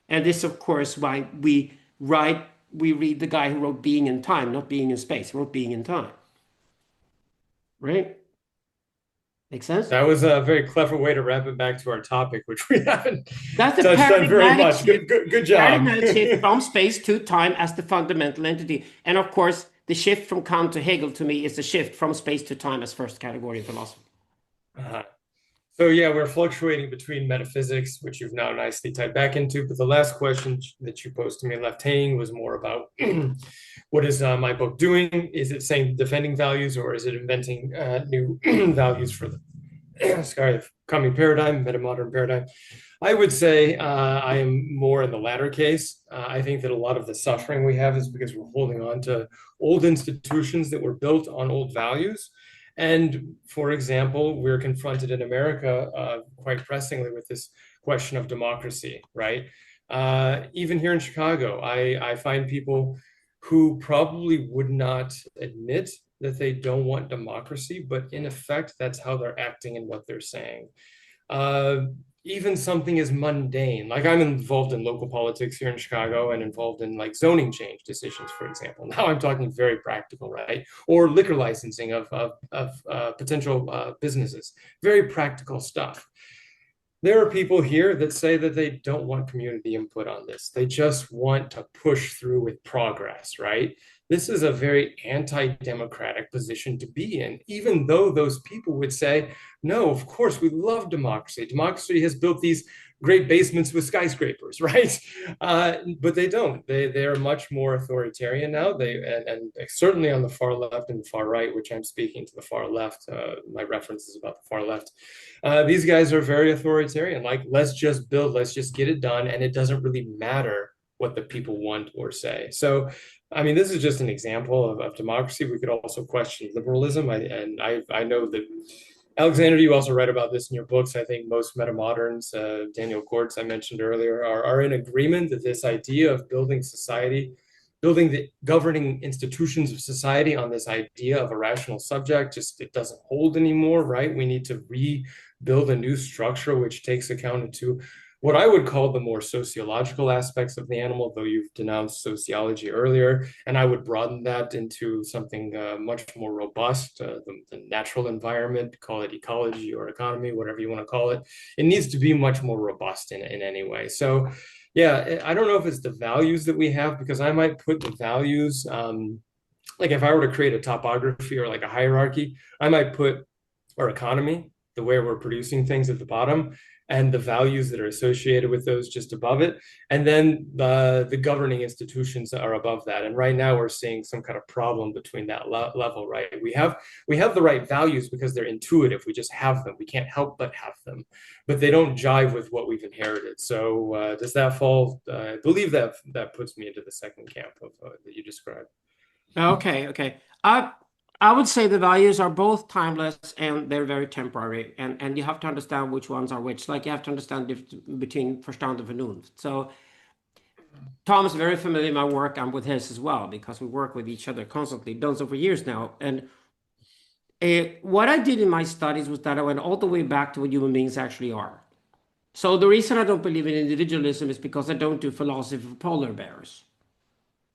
And this, of course, why we read the guy who wrote Being in Time, not Being in Space. He wrote Being in Time. Right? Make sense? That was a very clever way to wrap it back to our topic, which we haven't That's a touched on very paradigmatic much. shift. Good job. Paradigmatic shift from space to time as the fundamental entity. And of course, the shift from Kant to Hegel to me is the shift from space to time as first category of philosophy. Uh-huh. So yeah, we're fluctuating between metaphysics, which you've now nicely tied back into. But the last question that you posed to me left hanging was more about what is my book doing? Is it saying defending values, or is it inventing new values for the coming paradigm, metamodern paradigm? I would say I am more in the latter case. I think that a lot of the suffering we have is because we're holding on to old institutions that were built on old values. And for example, we're confronted in America quite pressingly with this question of democracy, right? Even here in Chicago, I find people who probably would not admit that they don't want democracy, but in effect, that's how they're acting and what they're saying. Even something as mundane, like I'm involved in local politics here in Chicago and involved in like zoning change decisions, for example. Now I'm talking very practical, right? Or liquor licensing of potential businesses, very practical stuff. There are people here that say that they don't want community input on this. They just want to push through with progress, right? This is a very anti-democratic position to be in, even though those people would say, no, of course, we love democracy. Democracy has built these great basements with skyscrapers, right? But they don't. They are much more authoritarian now. And certainly on the far left and the far right, which I'm speaking to the far left. My reference is about the far left. These guys are very authoritarian. Like, let's just build, let's just get it done, and it doesn't really matter what the people want or say. So, I mean, this is just an example of democracy. We could also question liberalism. I know that, Alexander, you also write about this in your books. I think most metamoderns, Daniel Kortz, I mentioned earlier, are in agreement that this idea of building society, building the governing institutions of society on this idea of a rational subject, just it doesn't hold anymore, right? We need to rebuild a new structure which takes account into what I would call the more sociological aspects of the animal, though you've denounced sociology earlier, and I would broaden that into something much more robust, the natural environment, call it ecology or economy, whatever you want to call it. It needs to be much more robust in any way. So yeah, I don't know if it's the values that we have, because I might put the values, like if I were to create a topography or like a hierarchy, I might put our economy, the way we're producing things, at the bottom, and the values that are associated with those just above it. And then the governing institutions are above that. And right now we're seeing some kind of problem between that level, right? We have the right values because they're intuitive. We just have them. We can't help but have them, but they don't jive with what we've inherited. So does that fall? I believe that puts me into the second camp of that you described. Okay. I would say the values are both timeless and they're very temporary, and you have to understand which ones are which. Like you have to understand between Verstand and Vernunft. So Tom is very familiar with my work. I'm with his as well because we work with each other constantly, done so for years now. And what I did in my studies was that I went all the way back to what human beings actually are. So the reason I don't believe in individualism is because I don't do philosophy for polar bears.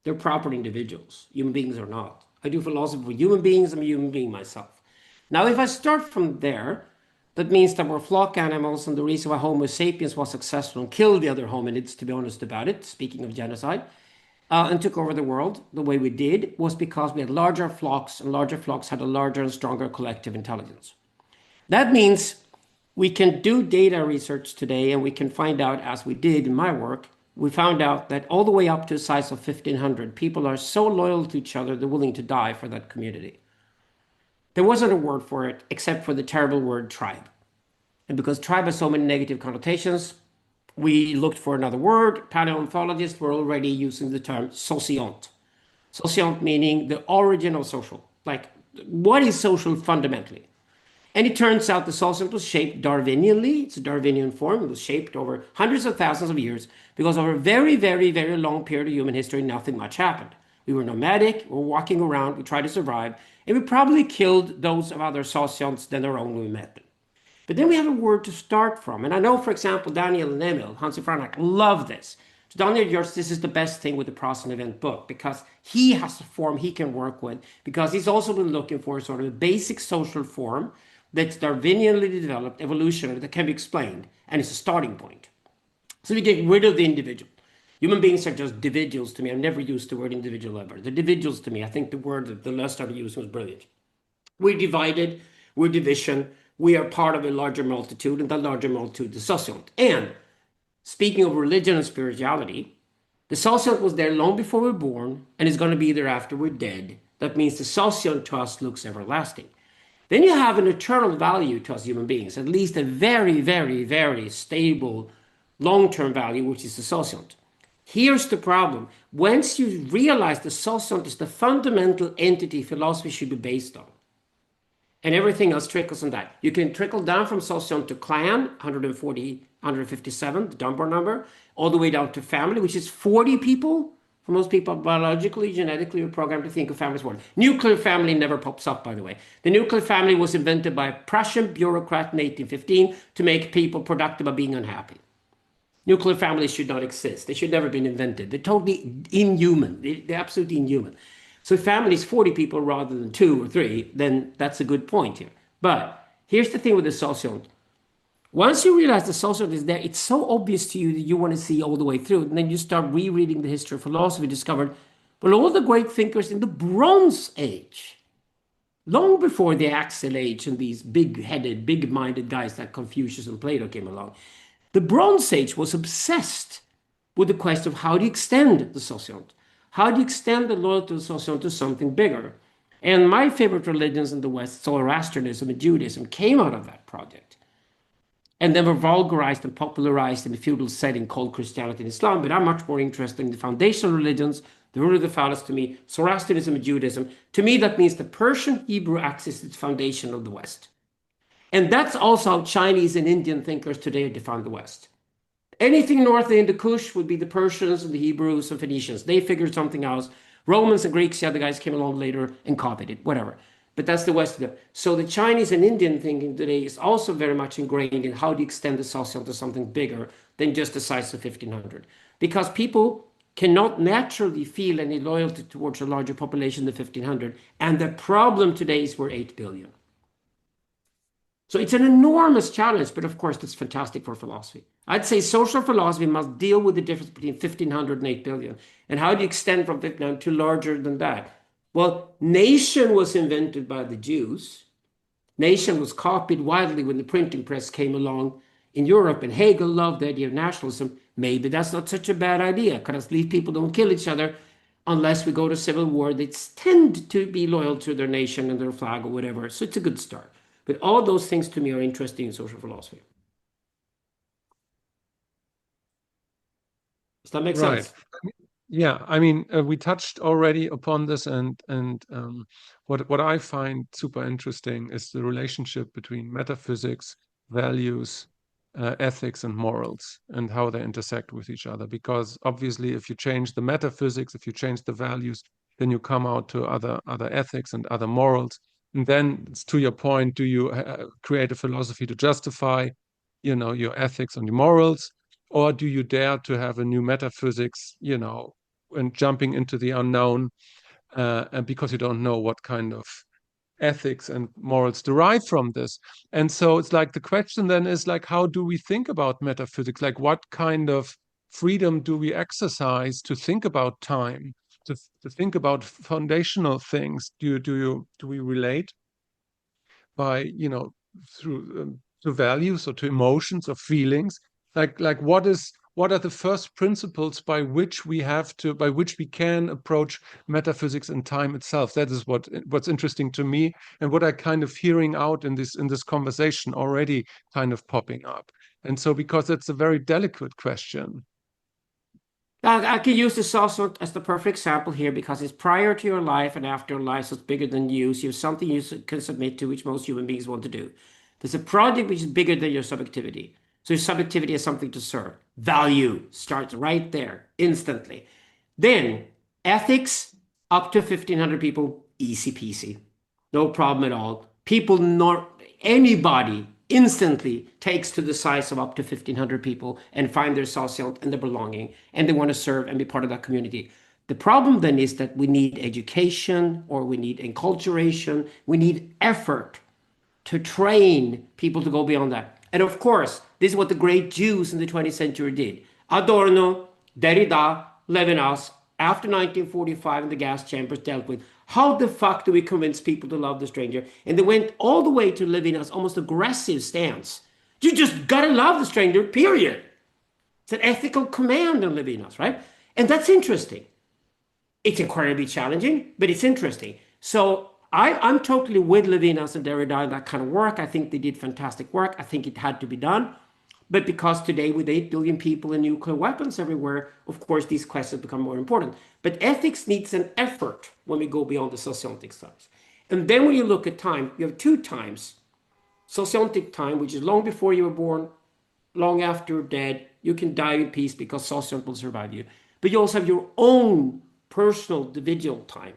They're proper individuals. Human beings are not. I do philosophy for human beings. I'm a human being myself. Now, if I start from there, that means that we're flock animals, and the reason why Homo sapiens was successful and killed the other hominids, to be honest about it, speaking of genocide, and took over the world the way we did, was because we had larger flocks, and larger flocks had a larger and stronger collective intelligence. That means we can do data research today, and we can find out, as we did in my work, we found out that all the way up to a size of 1,500, people are so loyal to each other, they're willing to die for that community. There wasn't a word for it except for the terrible word tribe. And because tribe has so many negative connotations, we looked for another word. Paleontologists were already using the term sociant. Sociant meaning the origin of social. Like, what is social fundamentally? And it turns out the sociant was shaped Darwinianly. It's a Darwinian form. It was shaped over hundreds of thousands of years because over a very, very, very long period of human history, nothing much happened. We were nomadic, we were walking around, we tried to survive, and we probably killed those of other sociants than our own when we met them. But then we have a word to start from. And I know, for example, Daniel and Emil, Hansi Franak, love this. So Daniel Jörst, this is the best thing with the Process and Event book because he has a form he can work with because he's also been looking for sort of a basic social form that's Darwinianly developed, evolutionary, that can be explained, and it's a starting point. So we get rid of the individual. Human beings are just individuals to me. I've never used the word individual ever. The individuals to me, I think the word that the last started using was brilliant. We're divided, we're division, we are part of a larger multitude, and that larger multitude is sociant. And speaking of religion and spirituality, the sociant was there long before we were born, and is going to be there after we're dead. That means the sociant to us looks everlasting. Then you have an eternal value to us human beings, at least a very, very, very stable long-term value, which is the sociant. Here's the problem. Once you realize the sociant is the fundamental entity philosophy should be based on, and everything else trickles on that. You can trickle down from sociant to clan, 140, 157, the Dunbar number, all the way down to family, which is 40 people. For most people, biologically, genetically, we're programmed to think of family as one. Nuclear family never pops up, by the way. The nuclear family was invented by a Prussian bureaucrat in 1815 to make people productive by being unhappy. Nuclear families should not exist. They should never have been invented. They're totally inhuman. They're absolutely inhuman. So if family is 40 people rather than 2 or 3, then that's a good point here. But here's the thing with the sociant. Once you realize the sociant is there, it's so obvious to you that you want to see all the way through. And then you start rereading the history of philosophy, discovered, well, all the great thinkers in the Bronze Age, long before the Axial Age and these big-headed, big-minded guys like Confucius and Plato came along, the Bronze Age was obsessed with the question of how to extend the sociant. How do you extend the loyalty of the sociant to something bigger? And my favorite religions in the West, Zoroastrianism and Judaism, came out of that project. And then were vulgarized and popularized in the feudal setting called Christianity and Islam. But I'm much more interested in the foundational religions, the root of the phallus to me, Zoroastrianism and Judaism. To me, that means the Persian Hebrew axis is the foundation of the West. And that's also how Chinese and Indian thinkers today define the West. Anything north of the Hindu Kush would be the Persians and the Hebrews and Phoenicians. They figured something else. Romans and Greeks, the other guys came along later and copied it, whatever. But that's the West of it. So the Chinese and Indian thinking today is also very much ingrained in how do you extend the sociant to something bigger than just the size of 1500. Because people cannot naturally feel any loyalty towards a larger population than 1500. And the problem today is we're 8 billion. So it's an enormous challenge, but of course, that's fantastic for philosophy. I'd say social philosophy must deal with the difference between 1500 and 8 billion. And how do you extend from 1500 to larger than that? Well, nation was invented by the Jews. Nation was copied widely when the printing press came along in Europe, and Hegel loved the idea of nationalism. Maybe that's not such a bad idea, because at least people don't kill each other unless we go to civil war. They tend to be loyal to their nation and their flag or whatever. So it's a good start. But all those things to me are interesting in social philosophy. Does that make sense? Yeah, I mean, we touched already upon this, and what I find super interesting is the relationship between metaphysics, values, ethics, and morals, and how they intersect with each other. Because obviously, if you change the metaphysics, if you change the values, then you come out to other ethics and other morals. And then, it's to your point, do you create a philosophy to justify, your ethics and your morals, or do you dare to have a new metaphysics, and jumping into the unknown, and because you don't know what kind of ethics and morals derive from this? And so it's like the question then is like, how do we think about metaphysics? Like, what kind of freedom do we exercise to think about time, to think about foundational things? Do we relate by through to values or to emotions or feelings? Like what are the first principles by which we can approach metaphysics and time itself? That is what's interesting to me, and what I kind of hearing out in this conversation already kind of popping up. And so, because it's a very delicate question. I can use the sausage as the perfect example here because it's prior to your life and after your life, so it's bigger than you. So you have something you can submit to, which most human beings want to do. There's a project which is bigger than your subjectivity. So your subjectivity has something to serve. Value starts right there, instantly. Then ethics, up to 1,500 people, easy peasy. No problem at all. People, not anybody instantly takes to the size of up to 1,500 people and find their social and their belonging, and they want to serve and be part of that community. The problem then is that we need education, or we need enculturation, we need effort to train people to go beyond that. And of course, this is what the great Jews in the 20th century did. Adorno, Derrida, Levinas, after 1945 in the gas chambers dealt with how the fuck do we convince people to love the stranger? And they went all the way to Levinas' almost aggressive stance. You just gotta love the stranger, period. It's an ethical command on Levinas, right? And that's interesting. It's incredibly challenging, but it's interesting. So I'm totally with Levinas and Derrida in that kind of work. I think they did fantastic work. I think it had to be done. But because today, with 8 billion people and nuclear weapons everywhere, of course, these questions become more important. But ethics needs an effort when we go beyond the sociotic studies. And then when you look at time, you have 2 times. Sociotic time, which is long before you were born, long after you're dead. You can die in peace because sociant will survive you. But you also have your own personal individual time.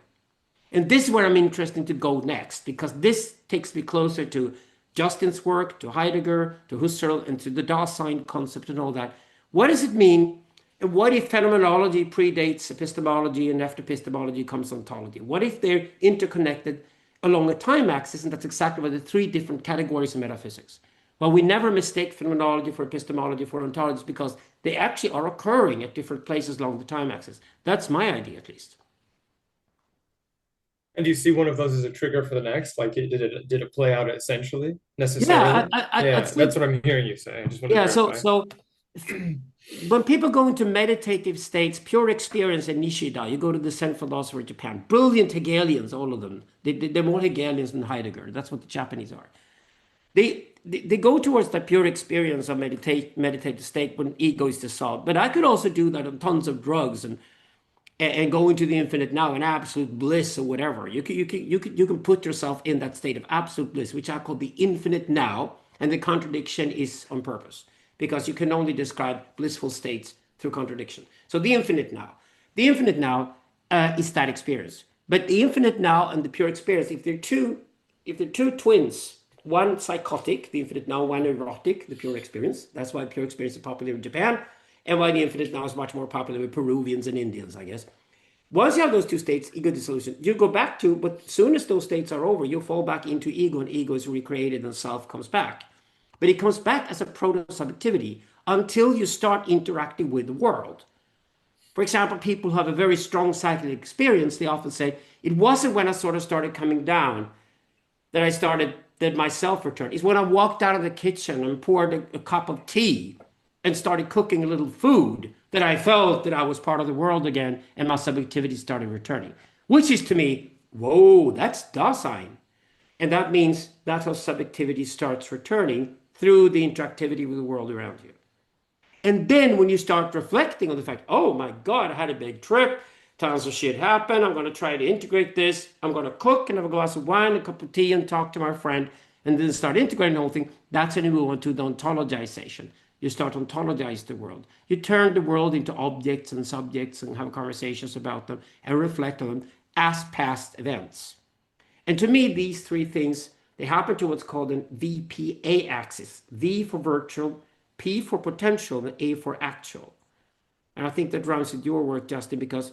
And this is where I'm interested to go next, because this takes me closer to Justin's work, to Heidegger, to Husserl, and to the Dasein concept and all that. What does it mean? And what if phenomenology predates epistemology, and after epistemology comes ontology? What if they're interconnected along a time axis? And that's exactly what the 3 different categories of metaphysics. Well, we never mistake phenomenology for epistemology for ontology because they actually are occurring at different places along the time axis. That's my idea, at least. And do you see one of those as a trigger for the next? Like, did it play out essentially necessarily? Yeah, that's what I'm hearing you say. I just want to clarify. So when people go into meditative states, pure experience in Nishida, you go to the Zen philosopher of Japan, brilliant Hegelians, all of them. They're more Hegelians than Heidegger. That's what the Japanese are. They go towards that pure experience of meditative state when ego is dissolved. But I could also do that on tons of drugs and go into the infinite now in absolute bliss or whatever. You can put yourself in that state of absolute bliss, which I call the infinite now. And the contradiction is on purpose, because you can only describe blissful states through contradiction. So the infinite now is that experience. But the infinite now and the pure experience, if they're two twins, one psychotic, the infinite now, one erotic, the pure experience. That's why pure experience is popular in Japan, and why the infinite now is much more popular with Peruvians and Indians, I guess. Once you have those 2 states, ego dissolution, you go back to, but as soon as those states are over, you fall back into ego, and ego is recreated and self comes back. But it comes back as a proto-subjectivity until you start interacting with the world. For example, people who have a very strong psychic experience, they often say, it wasn't when I sort of started coming down that my self returned. It's when I walked out of the kitchen and poured a cup of tea and started cooking a little food that I felt that I was part of the world again, and my subjectivity started returning. Which is, to me, whoa, that's Dasein. And that means that's how subjectivity starts returning through the interactivity with the world around you. And then when you start reflecting on the fact, oh my God, I had a big trip, tons of shit happened, I'm going to try to integrate this, I'm going to cook and have a glass of wine, a cup of tea, and talk to my friend, and then start integrating the whole thing. That's when you move on to the ontologization. You start to ontologize the world. You turn the world into objects and subjects and have conversations about them and reflect on them as past events. And to me, these 3 things, they happen to what's called an VPA axis. V for virtual, P for potential, and A for actual. And I think that runs with your work, Justin, because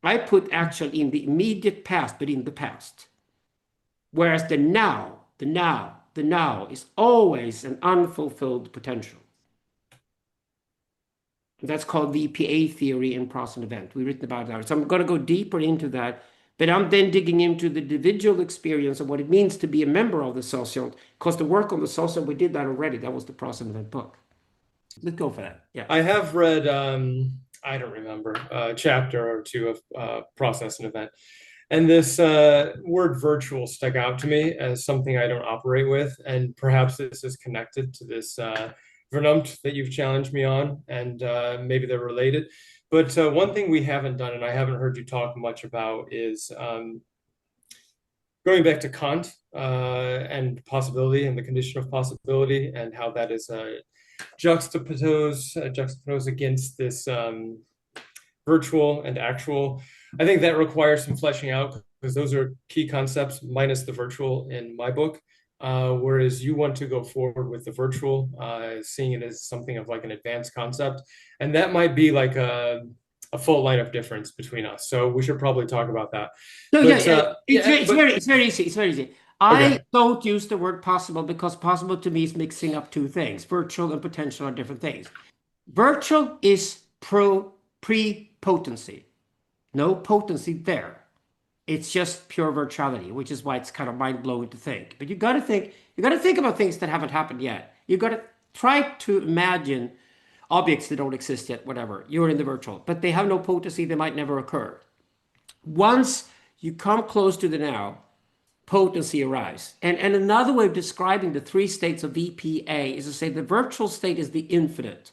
I put actual in the immediate past, but in the past. Whereas the now is always an unfulfilled potential. That's called VPA theory in process and event. We've written about that. So I'm going to go deeper into that. But I'm then digging into the individual experience of what it means to be a member of the social, because the work on the social, we did that already. That was the process and event book. Let's go for that. Yeah. I have read, I don't remember, a chapter or 2 of process and event. And this word virtual stuck out to me as something I don't operate with. And perhaps this is connected to this Vernunft that you've challenged me on, and maybe they're related. But one thing we haven't done, and I haven't heard you talk much about, is going back to Kant and possibility and the condition of possibility, and how that is juxtaposed against this virtual and actual. I think that requires some fleshing out, because those are key concepts minus the virtual in my book. Whereas you want to go forward with the virtual, seeing it as something of like an advanced concept. And that might be like a full line of difference between us. So we should probably talk about that. No, But, it's very easy. It's very easy. I Okay. don't use the word possible because possible to me is mixing up two things. Virtual and potential are different things. Virtual is pre-potency. No potency there. It's just pure virtuality, which is why it's kind of mind-blowing to think. But you got to think about things that haven't happened yet. You got to try to imagine objects that don't exist yet, whatever. You're in the virtual, but they have no potency. They might never occur. Once you come close to the now, potency arrives. And another way of describing the three states of VPA is to say the virtual state is the infinite.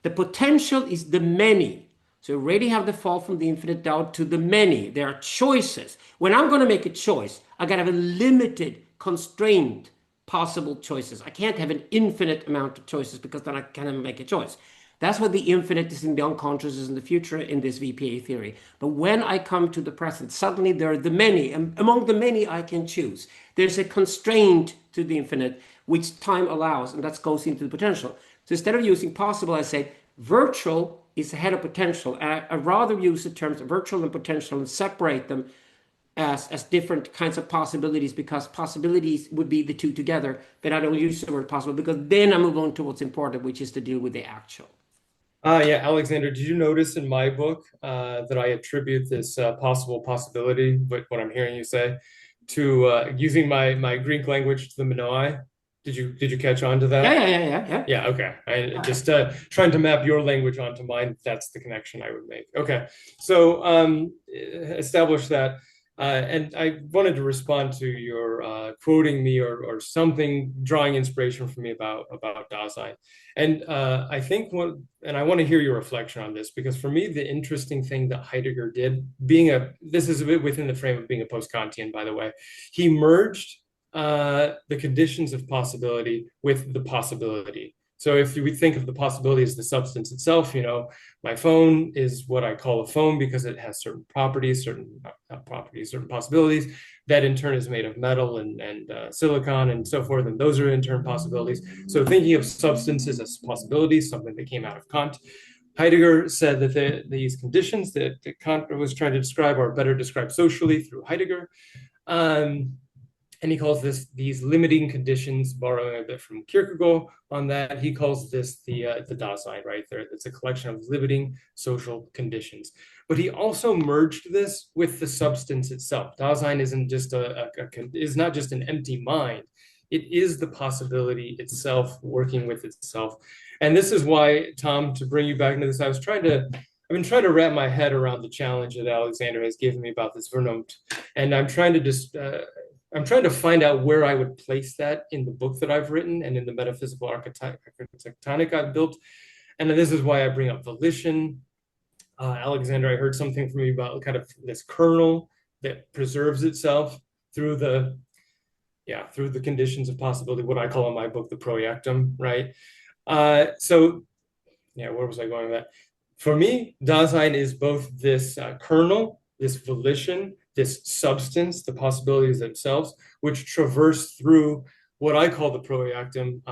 The potential is the many. So you already have the fall from the infinite down to the many. There are choices. When I'm going to make a choice, I got to have a limited, constrained possible choices. I can't have an infinite amount of choices, because then I cannot make a choice. That's what the infinite is in the unconscious, is in the future in this VPA theory. But when I come to the present, suddenly there are the many, and among the many I can choose. There's a constraint to the infinite, which time allows, and that goes into the potential. So instead of using possible, I say virtual is ahead of potential. And I rather use the terms virtual and potential and separate them as different kinds of possibilities, because possibilities would be the two together. But I don't use the word possible, because then I move on to what's important, which is to deal with the actual. Yeah, Alexander, did you notice in my book that I attribute this possibility, what I'm hearing you say, to using my Greek language, to the Minoai? Did you catch on to that? Yeah. Yeah, okay. I just trying to map your language onto mine. That's the connection I would make. Okay, so establish that. And I wanted to respond to your quoting me or something, drawing inspiration from me about Dasein. And I think and I want to hear your reflection on this, because for me, the interesting thing that Heidegger did, this is a bit within the frame of being a post-Kantian, by the way, he merged the conditions of possibility with the possibility. So if we think of the possibility as the substance itself, my phone is what I call a phone because it has certain properties, certain possibilities. That in turn is made of metal and silicon and so forth, and those are in turn possibilities. So thinking of substances as possibilities, something that came out of Kant. Heidegger said that these conditions that Kant was trying to describe are better described socially through Heidegger. And he calls these limiting conditions, borrowing a bit from Kierkegaard on that. He calls this the Dasein, right there. It's a collection of limiting social conditions. But he also merged this with the substance itself. Dasein is not just an empty mind. It is the possibility itself working with itself. And this is why, Tom, to bring you back into this, I've been trying to wrap my head around the challenge that Alexander has given me about this Vernunft. And I'm trying to find out where I would place that in the book that I've written and in the metaphysical architectonic I've built. And this is why I bring up volition. Alexander, I heard something from you about kind of this kernel that preserves itself through the conditions of possibility, what I call in my book, the proiectum, right? Where was I going with that? For me, Dasein is both this kernel, this volition, this substance, the possibilities themselves, which traverse through what I call the proiectum.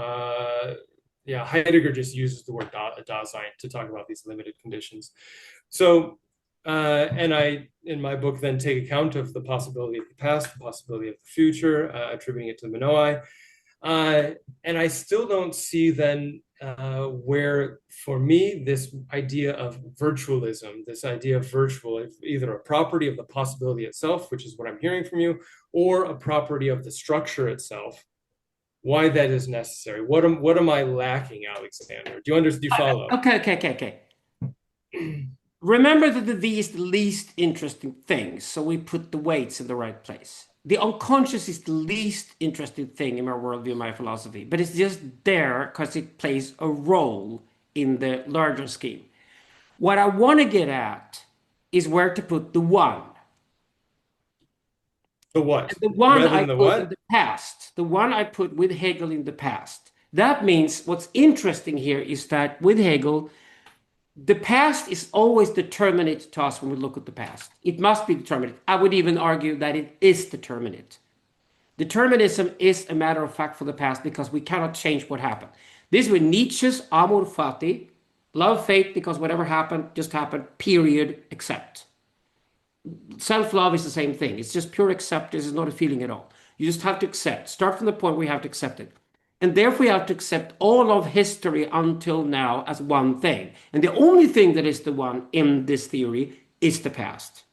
Heidegger just uses the word Dasein to talk about these limited conditions. So, and I, in my book, then take account of the possibility of the past, the possibility of the future, attributing it to the Minoai. And I still don't see then where, for me, this idea of virtualism, this idea of virtual, either a property of the possibility itself, which is what I'm hearing from you, or a property of the structure itself, why that is necessary. What am I lacking, Alexander? Do you follow? Okay. Remember that the V is the least interesting thing, so we put the weights in the right place. The unconscious is the least interesting thing in my worldview, my philosophy, but it's just there because it plays a role in the larger scheme. What I want to get at is where to put the one. The what? The one Rather I than the put in what? the past, the one I put with Hegel in the past. That means what's interesting here is that with Hegel, the past is always determinate to us when we look at the past. It must be determinate. I would even argue that it is determinate. Determinism is a matter of fact for the past because we cannot change what happened. This is with Nietzsche's amor fati, love fate because whatever happened just happened, period, accept. Self-love is the same thing. It's just pure acceptance. It's not a feeling at all. You just have to accept. Start from the point where you have to accept it. And therefore, you have to accept all of history until now as one thing. And the only thing that is the one in this theory is the past.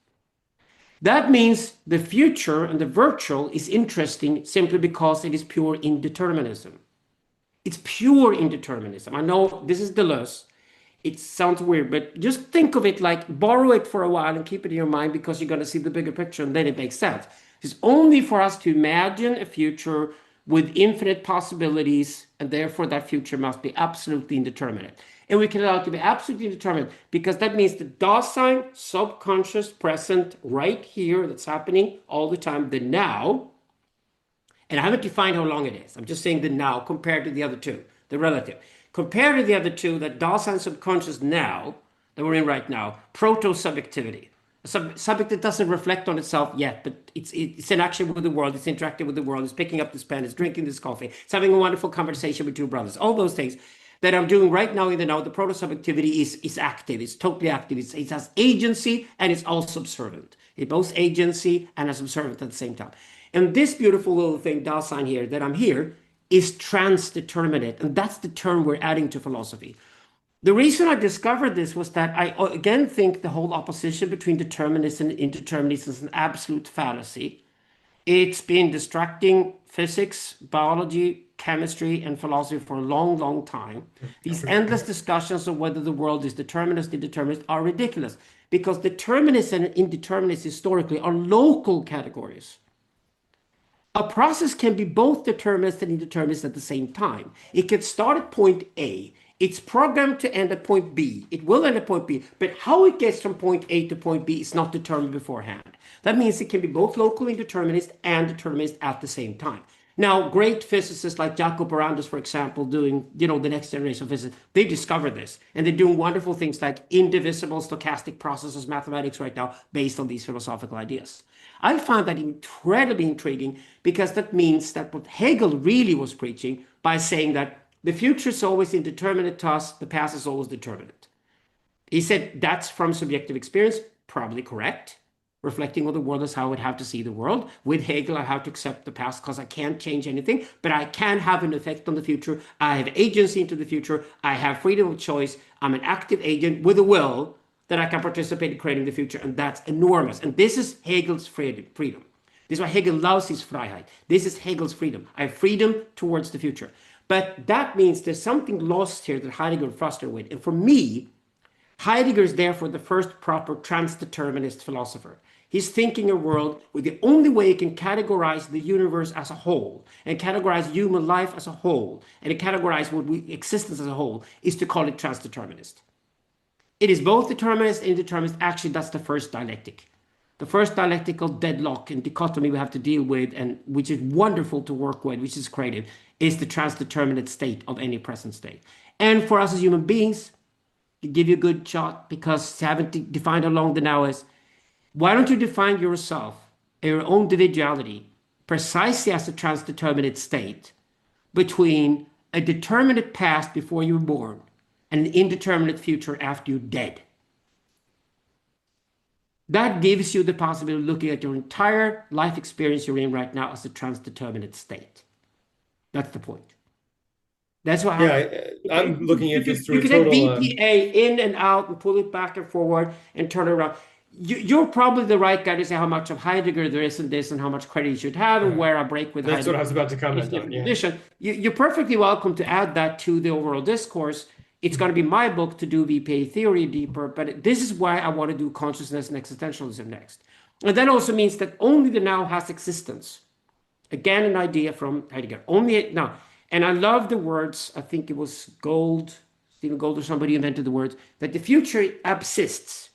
That means the future and the virtual is interesting simply because it is pure indeterminism. It's pure indeterminism. I know this is Deleuze. It sounds weird, but just think of it like borrow it for a while and keep it in your mind because you're going to see the bigger picture and then it makes sense. It's only for us to imagine a future with infinite possibilities, and therefore that future must be absolutely indeterminate. And we can allow it to be absolutely indeterminate because that means the Dasein, subconscious, present, right here, that's happening all the time, the now. And I haven't defined how long it is. I'm just saying the now compared to the other two, the relative. Compared to the other two, that Dasein subconscious now, that we're in right now, proto-subjectivity. A subject that doesn't reflect on itself yet, but it's in action with the world, it's interacting with the world, it's picking up this pen, it's drinking this coffee, it's having a wonderful conversation with two brothers. All those things that I'm doing right now in the now, the proto-subjectivity is active, it's totally active, it has agency and it's also observant. It both agency and is observant at the same time. And this beautiful little thing, Dasein here, that I'm here, is transdeterminate. And that's the term we're adding to philosophy. The reason I discovered this was that I again think the whole opposition between determinism and indeterminism is an absolute fallacy. It's been distracting physics, biology, chemistry, and philosophy for a long, long time. These endless discussions of whether the world is determinist, indeterminist are ridiculous because determinist and indeterminist historically are local categories. A process can be both determinist and indeterminist at the same time. It can start at point A. It's programmed to end at point B. It will end at point B, but how it gets from point A to point B is not determined beforehand. That means it can be both local indeterminist and determinist at the same time. Now, great physicists like Jacob Arandis, for example, doing, the next generation of physics, they discovered this. And they're doing wonderful things like indivisible stochastic processes, mathematics right now, based on these philosophical ideas. I found that incredibly intriguing because that means that what Hegel really was preaching by saying that the future is always indeterminate to us, the past is always determinate. He said that's from subjective experience, probably correct. Reflecting on the world is how I would have to see the world. With Hegel, I have to accept the past because I can't change anything, but I can have an effect on the future. I have agency into the future. I have freedom of choice. I'm an active agent with a will that I can participate in creating the future, and that's enormous. And this is Hegel's freedom. This is why Hegel loves his Freiheit. This is Hegel's freedom. I have freedom towards the future. But that means there's something lost here that Heidegger frustrated with. And for me, Heidegger is therefore the first proper transdeterminist philosopher. He's thinking a world where the only way he can categorize the universe as a whole and categorize human life as a whole and categorize existence as a whole is to call it transdeterminist. It is both determinist and indeterminist. Actually, that's the first dialectic. The first dialectical deadlock and dichotomy we have to deal with, and which is wonderful to work with, which is creative, is the transdeterminate state of any present state. And for us as human beings, to give you a good shot, because haven't defined how long the now is, why don't you define yourself, your own individuality, precisely as a transdeterminate state between a determinate past before you were born and an indeterminate future after you're dead? That gives you the possibility of looking at your entire life experience you're in right now as a transdeterminate state. That's the point. That's why I'm looking at this through you a can total. have VPA in and out and pull it back and forward and turn it around. You're probably the right guy to say how much of Heidegger there is in this and how much credit you should have and where I break with That's Heidegger. what I was about to comment on. Yeah. You're perfectly welcome to add that to the overall discourse. It's going to be my book to do VPA theory deeper, but this is why I want to do consciousness and existentialism next. And that also means that only the now has existence. Again, an idea from Heidegger. Only now. And I love the words, I think it was Stephen Gould or somebody invented the words, that the future subsists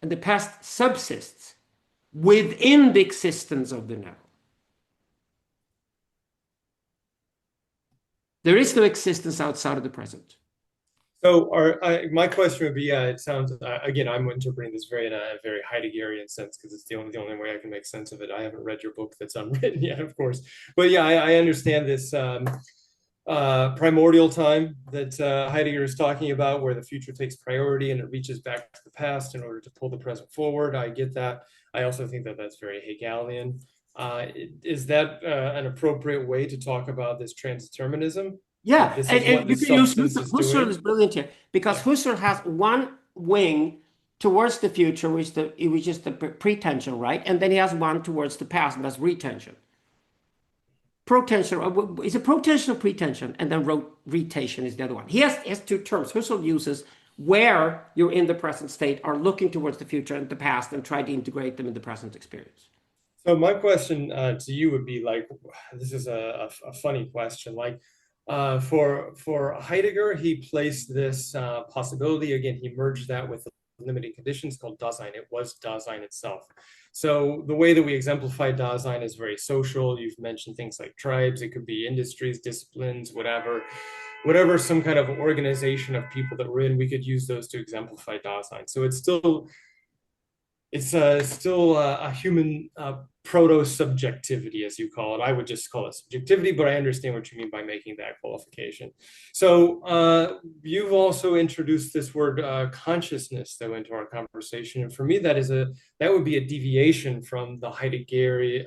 and the past subsists within the existence of the now. There is no existence outside of the present. So my question would be, it sounds, again, I'm interpreting this in a very Heideggerian sense because it's the only way I can make sense of it. I haven't read your book that's unwritten yet, of course. But yeah, I understand this primordial time that Heidegger is talking about, where the future takes priority and it reaches back to the past in order to pull the present forward. I get that. I also think that that's very Hegelian. Is that an appropriate way to talk about this transdeterminism? Yeah, This is and what you this can use substance is Husserl doing? is brilliant here because Husserl has one wing towards the future, which is the pretension, right? And then he has one towards the past, and that's retention. Protension is a protension or pretension, and then retention is the other one. He has two terms. Husserl uses where you're in the present state are looking towards the future and the past and try to integrate them in the present experience. So my question to you would be like, this is a funny question. Like for Heidegger, he placed this possibility. Again, he merged that with limiting conditions called Dasein. It was Dasein itself. So the way that we exemplify Dasein is very social. You've mentioned things like tribes. It could be industries, disciplines, whatever some kind of organization of people that we're in, we could use those to exemplify Dasein. So it's still a human proto-subjectivity, as you call it. I would just call it subjectivity, but I understand what you mean by making that qualification. So you've also introduced this word consciousness, though, into our conversation. And for me, that would be a deviation from the Heideggerian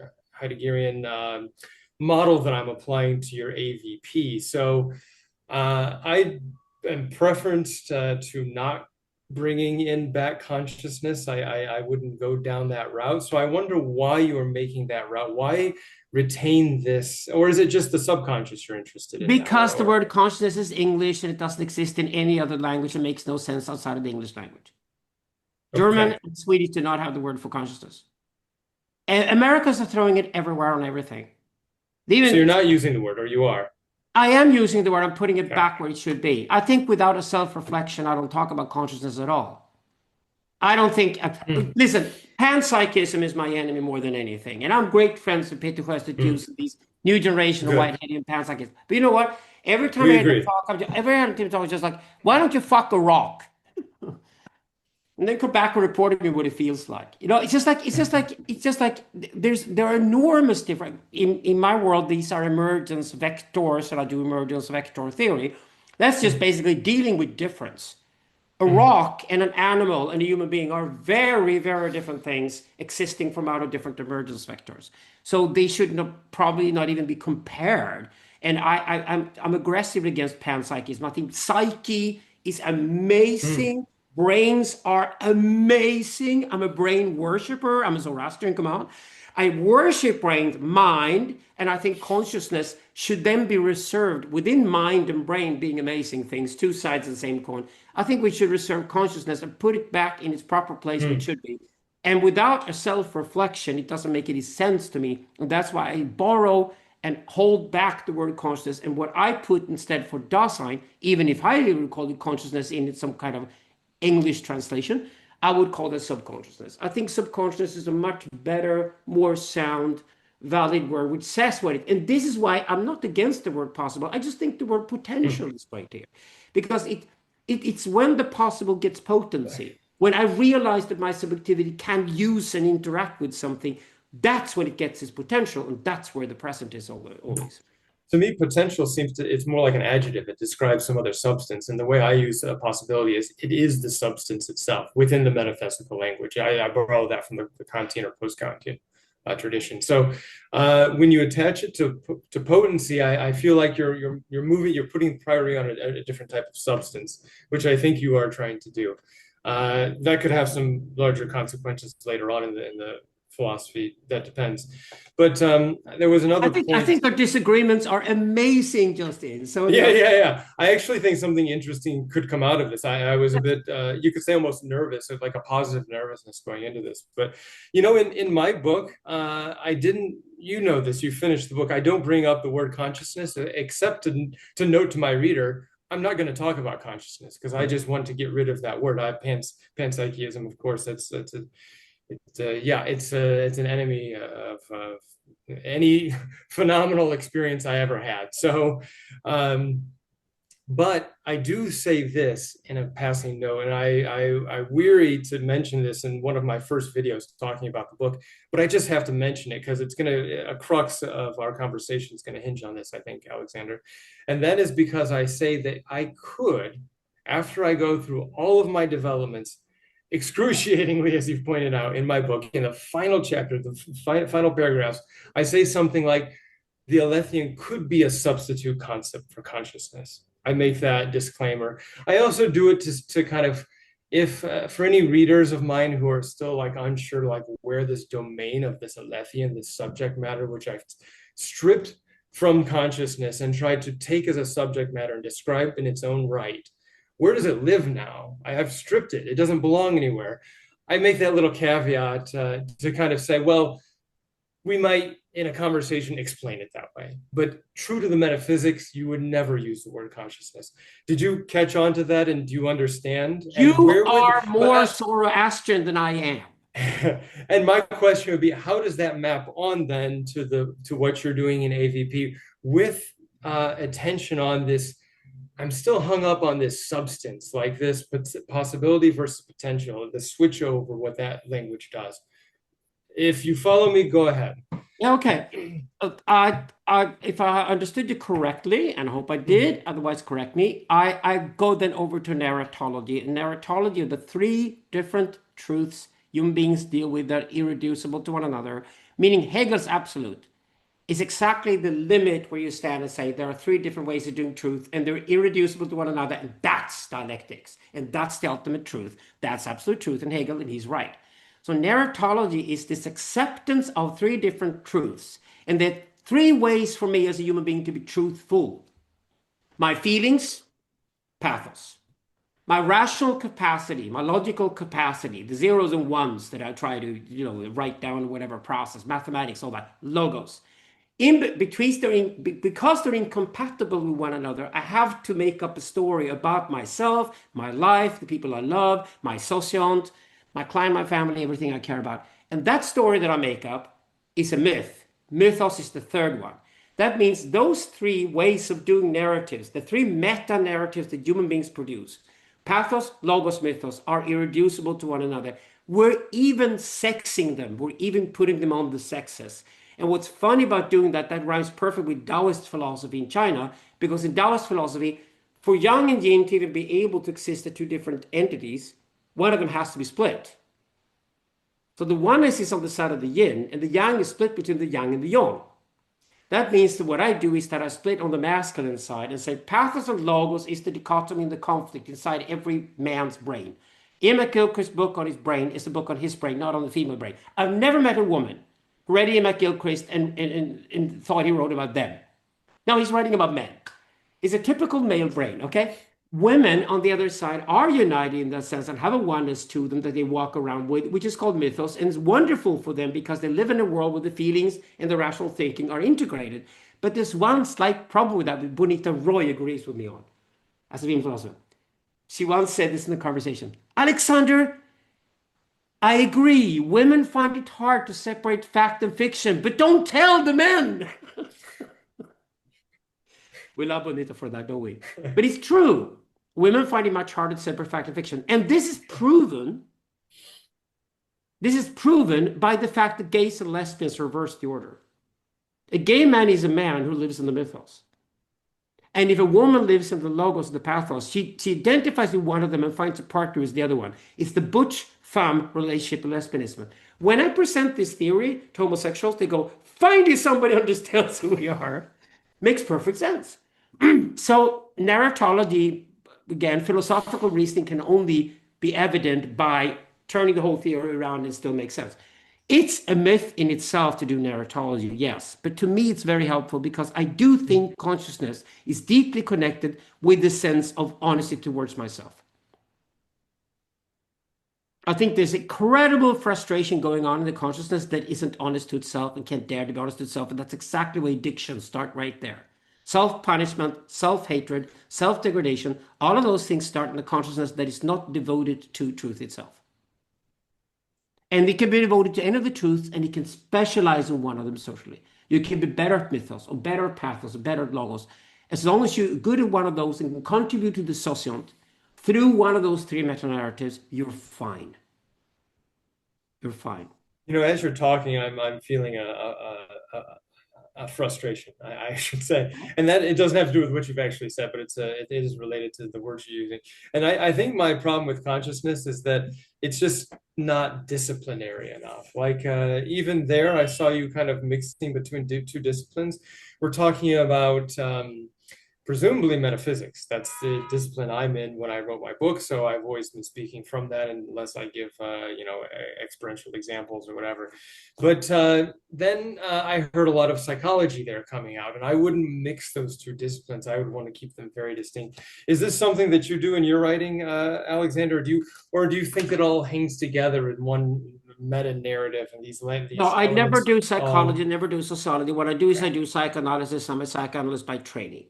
model that I'm applying to your AVP. So I am preferenced to not bringing in back consciousness. I wouldn't go down that route. So I wonder why you are making that route. Why retain this? Or is it just the subconscious you're interested in? Because the word consciousness is English and it doesn't exist in any other language. It makes no sense outside of the English language. German and Swedish do not have the word for consciousness. And Americans are throwing it everywhere on everything. So you're not using the word, or you are? I am using the word. I'm putting it back where it should be. I think without a self-reflection, I don't talk about consciousness at all. I don't think. Listen, panpsychism is my enemy more than anything, and I'm great friends with Peter Sjöstedt Jews, these new generation of white-headed panpsychists. But you know what? Every time I hear them talk, I'm just like, why don't you fuck a rock? And then come back and report to me what it feels like. You know, it's just like there are enormous different in my world. These are emergence vectors, and I do emergence vector theory. That's just basically dealing with difference. A rock and an animal and a human being are very, very different things existing from out of different emergence vectors. So they should probably not even be compared. And I'm aggressive against panpsychism. I think psyche is amazing. Brains are amazing. I'm a brain worshiper. I'm a Zoroastrian, come on. I worship brains, mind, and I think consciousness should then be reserved within mind and brain being amazing things, two sides of the same coin. I think we should reserve consciousness and put it back in its proper place where it should be. And without a self-reflection, it doesn't make any sense to me. And that's why I borrow and hold back the word consciousness. And what I put instead for Dasein, even if I would call it consciousness in some kind of English translation, I would call that subconsciousness. I think subconsciousness is a much better, more sound, valid word, which says what it, and this is why I'm not against the word possible. I just think the word potential is right here. Because it's when the possible gets potency. When I realize that my subjectivity can use and interact with something, that's when it gets its potential, and that's where the present is always. To me, potential it's more like an adjective. It describes some other substance. And the way I use a possibility is it is the substance itself within the metaphysical language. I borrow that from the Kantian or post-Kantian tradition. So when you attach it to potency, I feel like you're putting priority on a different type of substance, which I think you are trying to do. That could have some larger consequences later on in the philosophy. That depends. But there was another point. I think our disagreements are amazing, Justin. So Yeah. I actually think something interesting could come out of this. I was a bit, you could say almost nervous, of like a positive nervousness going into this. But, in my book, I didn't, this, you finished the book. I don't bring up the word consciousness except to note to my reader, I'm not going to talk about consciousness because I just want to get rid of that word. Panpsychism, of course, it's an enemy of any phenomenal experience I ever had. So, but I do say this in a passing note, and I weary to mention this in one of my first videos talking about the book, but I just have to mention it because it's a crux of our conversation is going to hinge on this, I think, Alexander. And that is because I say that I could, after I go through all of my developments, excruciatingly, as you've pointed out in my book, in the final chapter, the final paragraphs, I say something like, the Alethian could be a substitute concept for consciousness. I make that disclaimer. I also do it to kind of, if for any readers of mine who are still like unsure, like where this domain of this Alethian, this subject matter, which I've stripped from consciousness and tried to take as a subject matter and describe in its own right, where does it live now? I have stripped it. It doesn't belong anywhere. I make that little caveat to kind of say, well, we might, in a conversation, explain it that way. But true to the metaphysics, you would never use the word consciousness. Did you catch on to that, and do you understand? You are more Zoroastrian than I am. And my question would be, how does that map on then to what you're doing in AVP with attention on this? I'm still hung up on this substance, like this possibility versus potential, the switch over, what that language does. If you follow me, go ahead. Okay. If I understood you correctly, and I hope I did, otherwise correct me, I go then over to narratology. And narratology are the three different truths human beings deal with that are irreducible to one another, meaning Hegel's absolute is exactly the limit where you stand and say there are three different ways of doing truth and they're irreducible to one another, and that's dialectics, and that's the ultimate truth. That's absolute truth in Hegel, and he's right. So narratology is this acceptance of three different truths, and there are three ways for me as a human being to be truthful. My feelings, pathos. My rational capacity, my logical capacity, the zeros and ones that I try to write down whatever process, mathematics, all that, logos. Because they're incompatible with one another, I have to make up a story about myself, my life, the people I love, my sociant, my client, my family, everything I care about. And that story that I make up is a myth. Mythos is the third one. That means those three ways of doing narratives, the three meta-narratives that human beings produce, pathos, logos, mythos, are irreducible to one another. We're even sexing them. We're even putting them on the sexes. And what's funny about doing that, that rhymes perfectly with Taoist philosophy in China, because in Taoist philosophy, for yang and yin to even be able to exist as two different entities, one of them has to be split. So the oneness is on the side of the yin, and the yang is split between the yang and the yang. That means that what I do is that I split on the masculine side and say pathos and logos is the dichotomy and the conflict inside every man's brain. Ian McGilchrist's book on his brain is a book on his brain, not on the female brain. I've never met a woman who read Ian McGilchrist and thought he wrote about them. Now he's writing about men. It's a typical male brain, okay? Women, on the other side, are united in that sense and have a oneness to them that they walk around with, which is called mythos, and it's wonderful for them because they live in a world where the feelings and the rational thinking are integrated. But there's one slight problem with that Bonita Roy agrees with me on, as a female philosopher. She once said this in a conversation. Alexander, I agree. Women find it hard to separate fact and fiction, but don't tell the men. We love Bonita for that, don't we? But it's true. Women find it much harder to separate fact and fiction. And this is proven by the fact that gays and lesbians reverse the order. A gay man is a man who lives in the mythos. And if a woman lives in the logos, the pathos, she identifies with one of them and finds a partner who is the other one. It's the butch-femme relationship of lesbianism. When I present this theory to homosexuals, they go, finally somebody understands who we are. Makes perfect sense. So narratology, again, philosophical reasoning can only be evident by turning the whole theory around and still make sense. It's a myth in itself to do narratology, yes. But to me, it's very helpful because I do think consciousness is deeply connected with the sense of honesty towards myself. I think there's incredible frustration going on in the consciousness that isn't honest to itself and can't dare to be honest to itself. And that's exactly where addictions start right there. Self-punishment, self-hatred, self-degradation, all of those things start in the consciousness that is not devoted to truth itself. And it can be devoted to any of the truths, and it can specialize in one of them socially. You can be better at mythos, or better at pathos, or better at logos. As long as you're good at one of those and can contribute to the sociant through one of those three meta-narratives, you're fine. You're fine. You know, as you're talking, I'm feeling a frustration, I should say, and that it doesn't have to do with what you've actually said, but it is related to the words you're using. And I think my problem with consciousness is that it's just not disciplinary enough. Like even there, I saw you kind of mixing between two disciplines. We're talking about presumably metaphysics. That's the discipline I'm in when I wrote my book. So I've always been speaking from that, unless I give, experiential examples or whatever. But then I heard a lot of psychology there coming out, and I wouldn't mix those two disciplines. I would want to keep them very distinct. Is this something that you do in your writing, Alexander? Or do you think it all hangs together in one meta narrative and these No, I never elements? do psychology, never do sociology. What I do is I do psychoanalysis. I'm a psychoanalyst by training.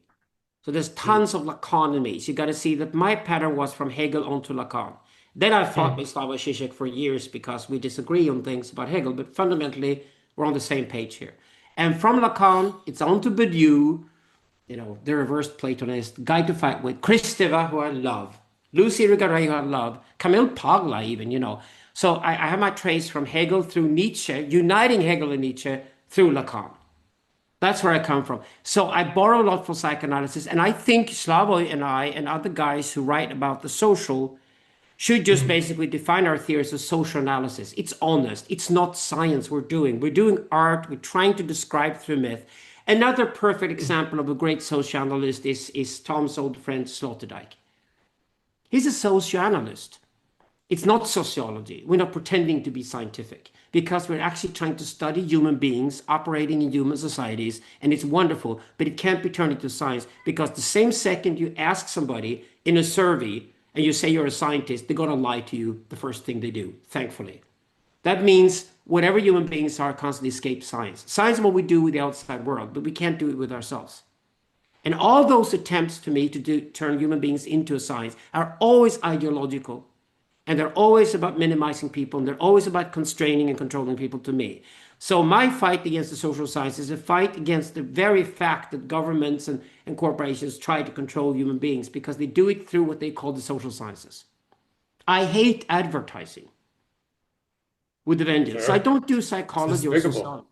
So there's tons of Lacan in me. So you got to see that my pattern was from Hegel onto Lacan. Then I fought with Slavoj Žižek for years because we disagree on things about Hegel, but fundamentally we're on the same page here. And from Lacan, it's on to Badiou, the reversed Platonist, Guide to Fight With, Kristeva, who I love, Lucy Irigaray, who I love, Camille Paglia even. So I have my trace from Hegel through Nietzsche, uniting Hegel and Nietzsche through Lacan. That's where I come from. So I borrow a lot from psychoanalysis, and I think Slavoj and I and other guys who write about the social should just basically define our theories as social analysis. It's honest. It's not science we're doing. We're doing art. We're trying to describe through myth. Another perfect example of a great socioanalyst is Tom's old friend Sloterdijk. He's a socioanalyst. It's not sociology. We're not pretending to be scientific because we're actually trying to study human beings operating in human societies, and it's wonderful, but it can't be turned into science because the same second you ask somebody in a survey and you say you're a scientist, they're going to lie to you the first thing they do, thankfully. That means whatever human beings are constantly escape science. Science is what we do with the outside world, but we can't do it with ourselves. And all those attempts to me to turn human beings into a science are always ideological. And they're always about minimizing people, and they're always about constraining and controlling people to me. So my fight against the social sciences is a fight against the very fact that governments and corporations try to control human beings because they do it through what they call the social sciences. I hate advertising with a vengeance. Sure. I don't do psychology or sociology.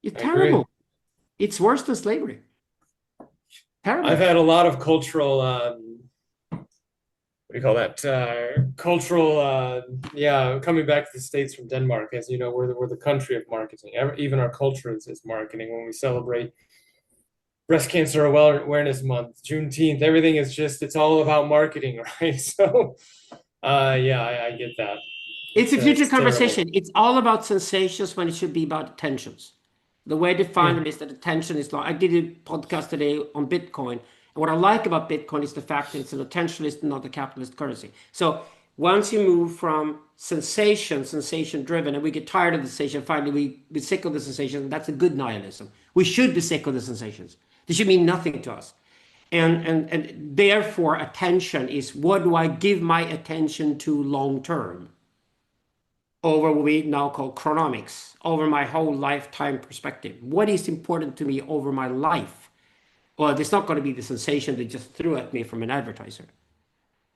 It's terrible. Agree. It's worse than slavery. Terrible. I've had a lot of cultural what do you call that? Cultural, coming back to the States from Denmark. As you know, we're the country of marketing. Even our culture is marketing. When we celebrate Breast Cancer Awareness Month, Juneteenth, everything is it's all about marketing, right? So, I get that. It's a future it's conversation. terrible. It's all about sensations when it should be about attentions. The way I define it is that attention is long. I did a podcast today on Bitcoin. And what I like about Bitcoin is the fact that it's an attentionalist and not a capitalist currency. So once you move from sensation driven, and we get tired of the sensation, finally we're sick of the sensation, that's a good nihilism. We should be sick of the sensations. They should mean nothing to us. And therefore attention is what do I give my attention to long term? Over what we now call chronomics, over my whole lifetime perspective. What is important to me over my life? Well, it's not going to be the sensation they just threw at me from an advertiser.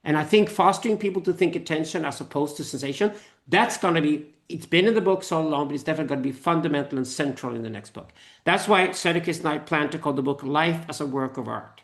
And I think fostering people to think attention as opposed to sensation, that's going to be, it's been in the book so long, but it's definitely going to be fundamental and central in the next book. That's why Söderqvist and I plan to call the book Life as a Work of Art.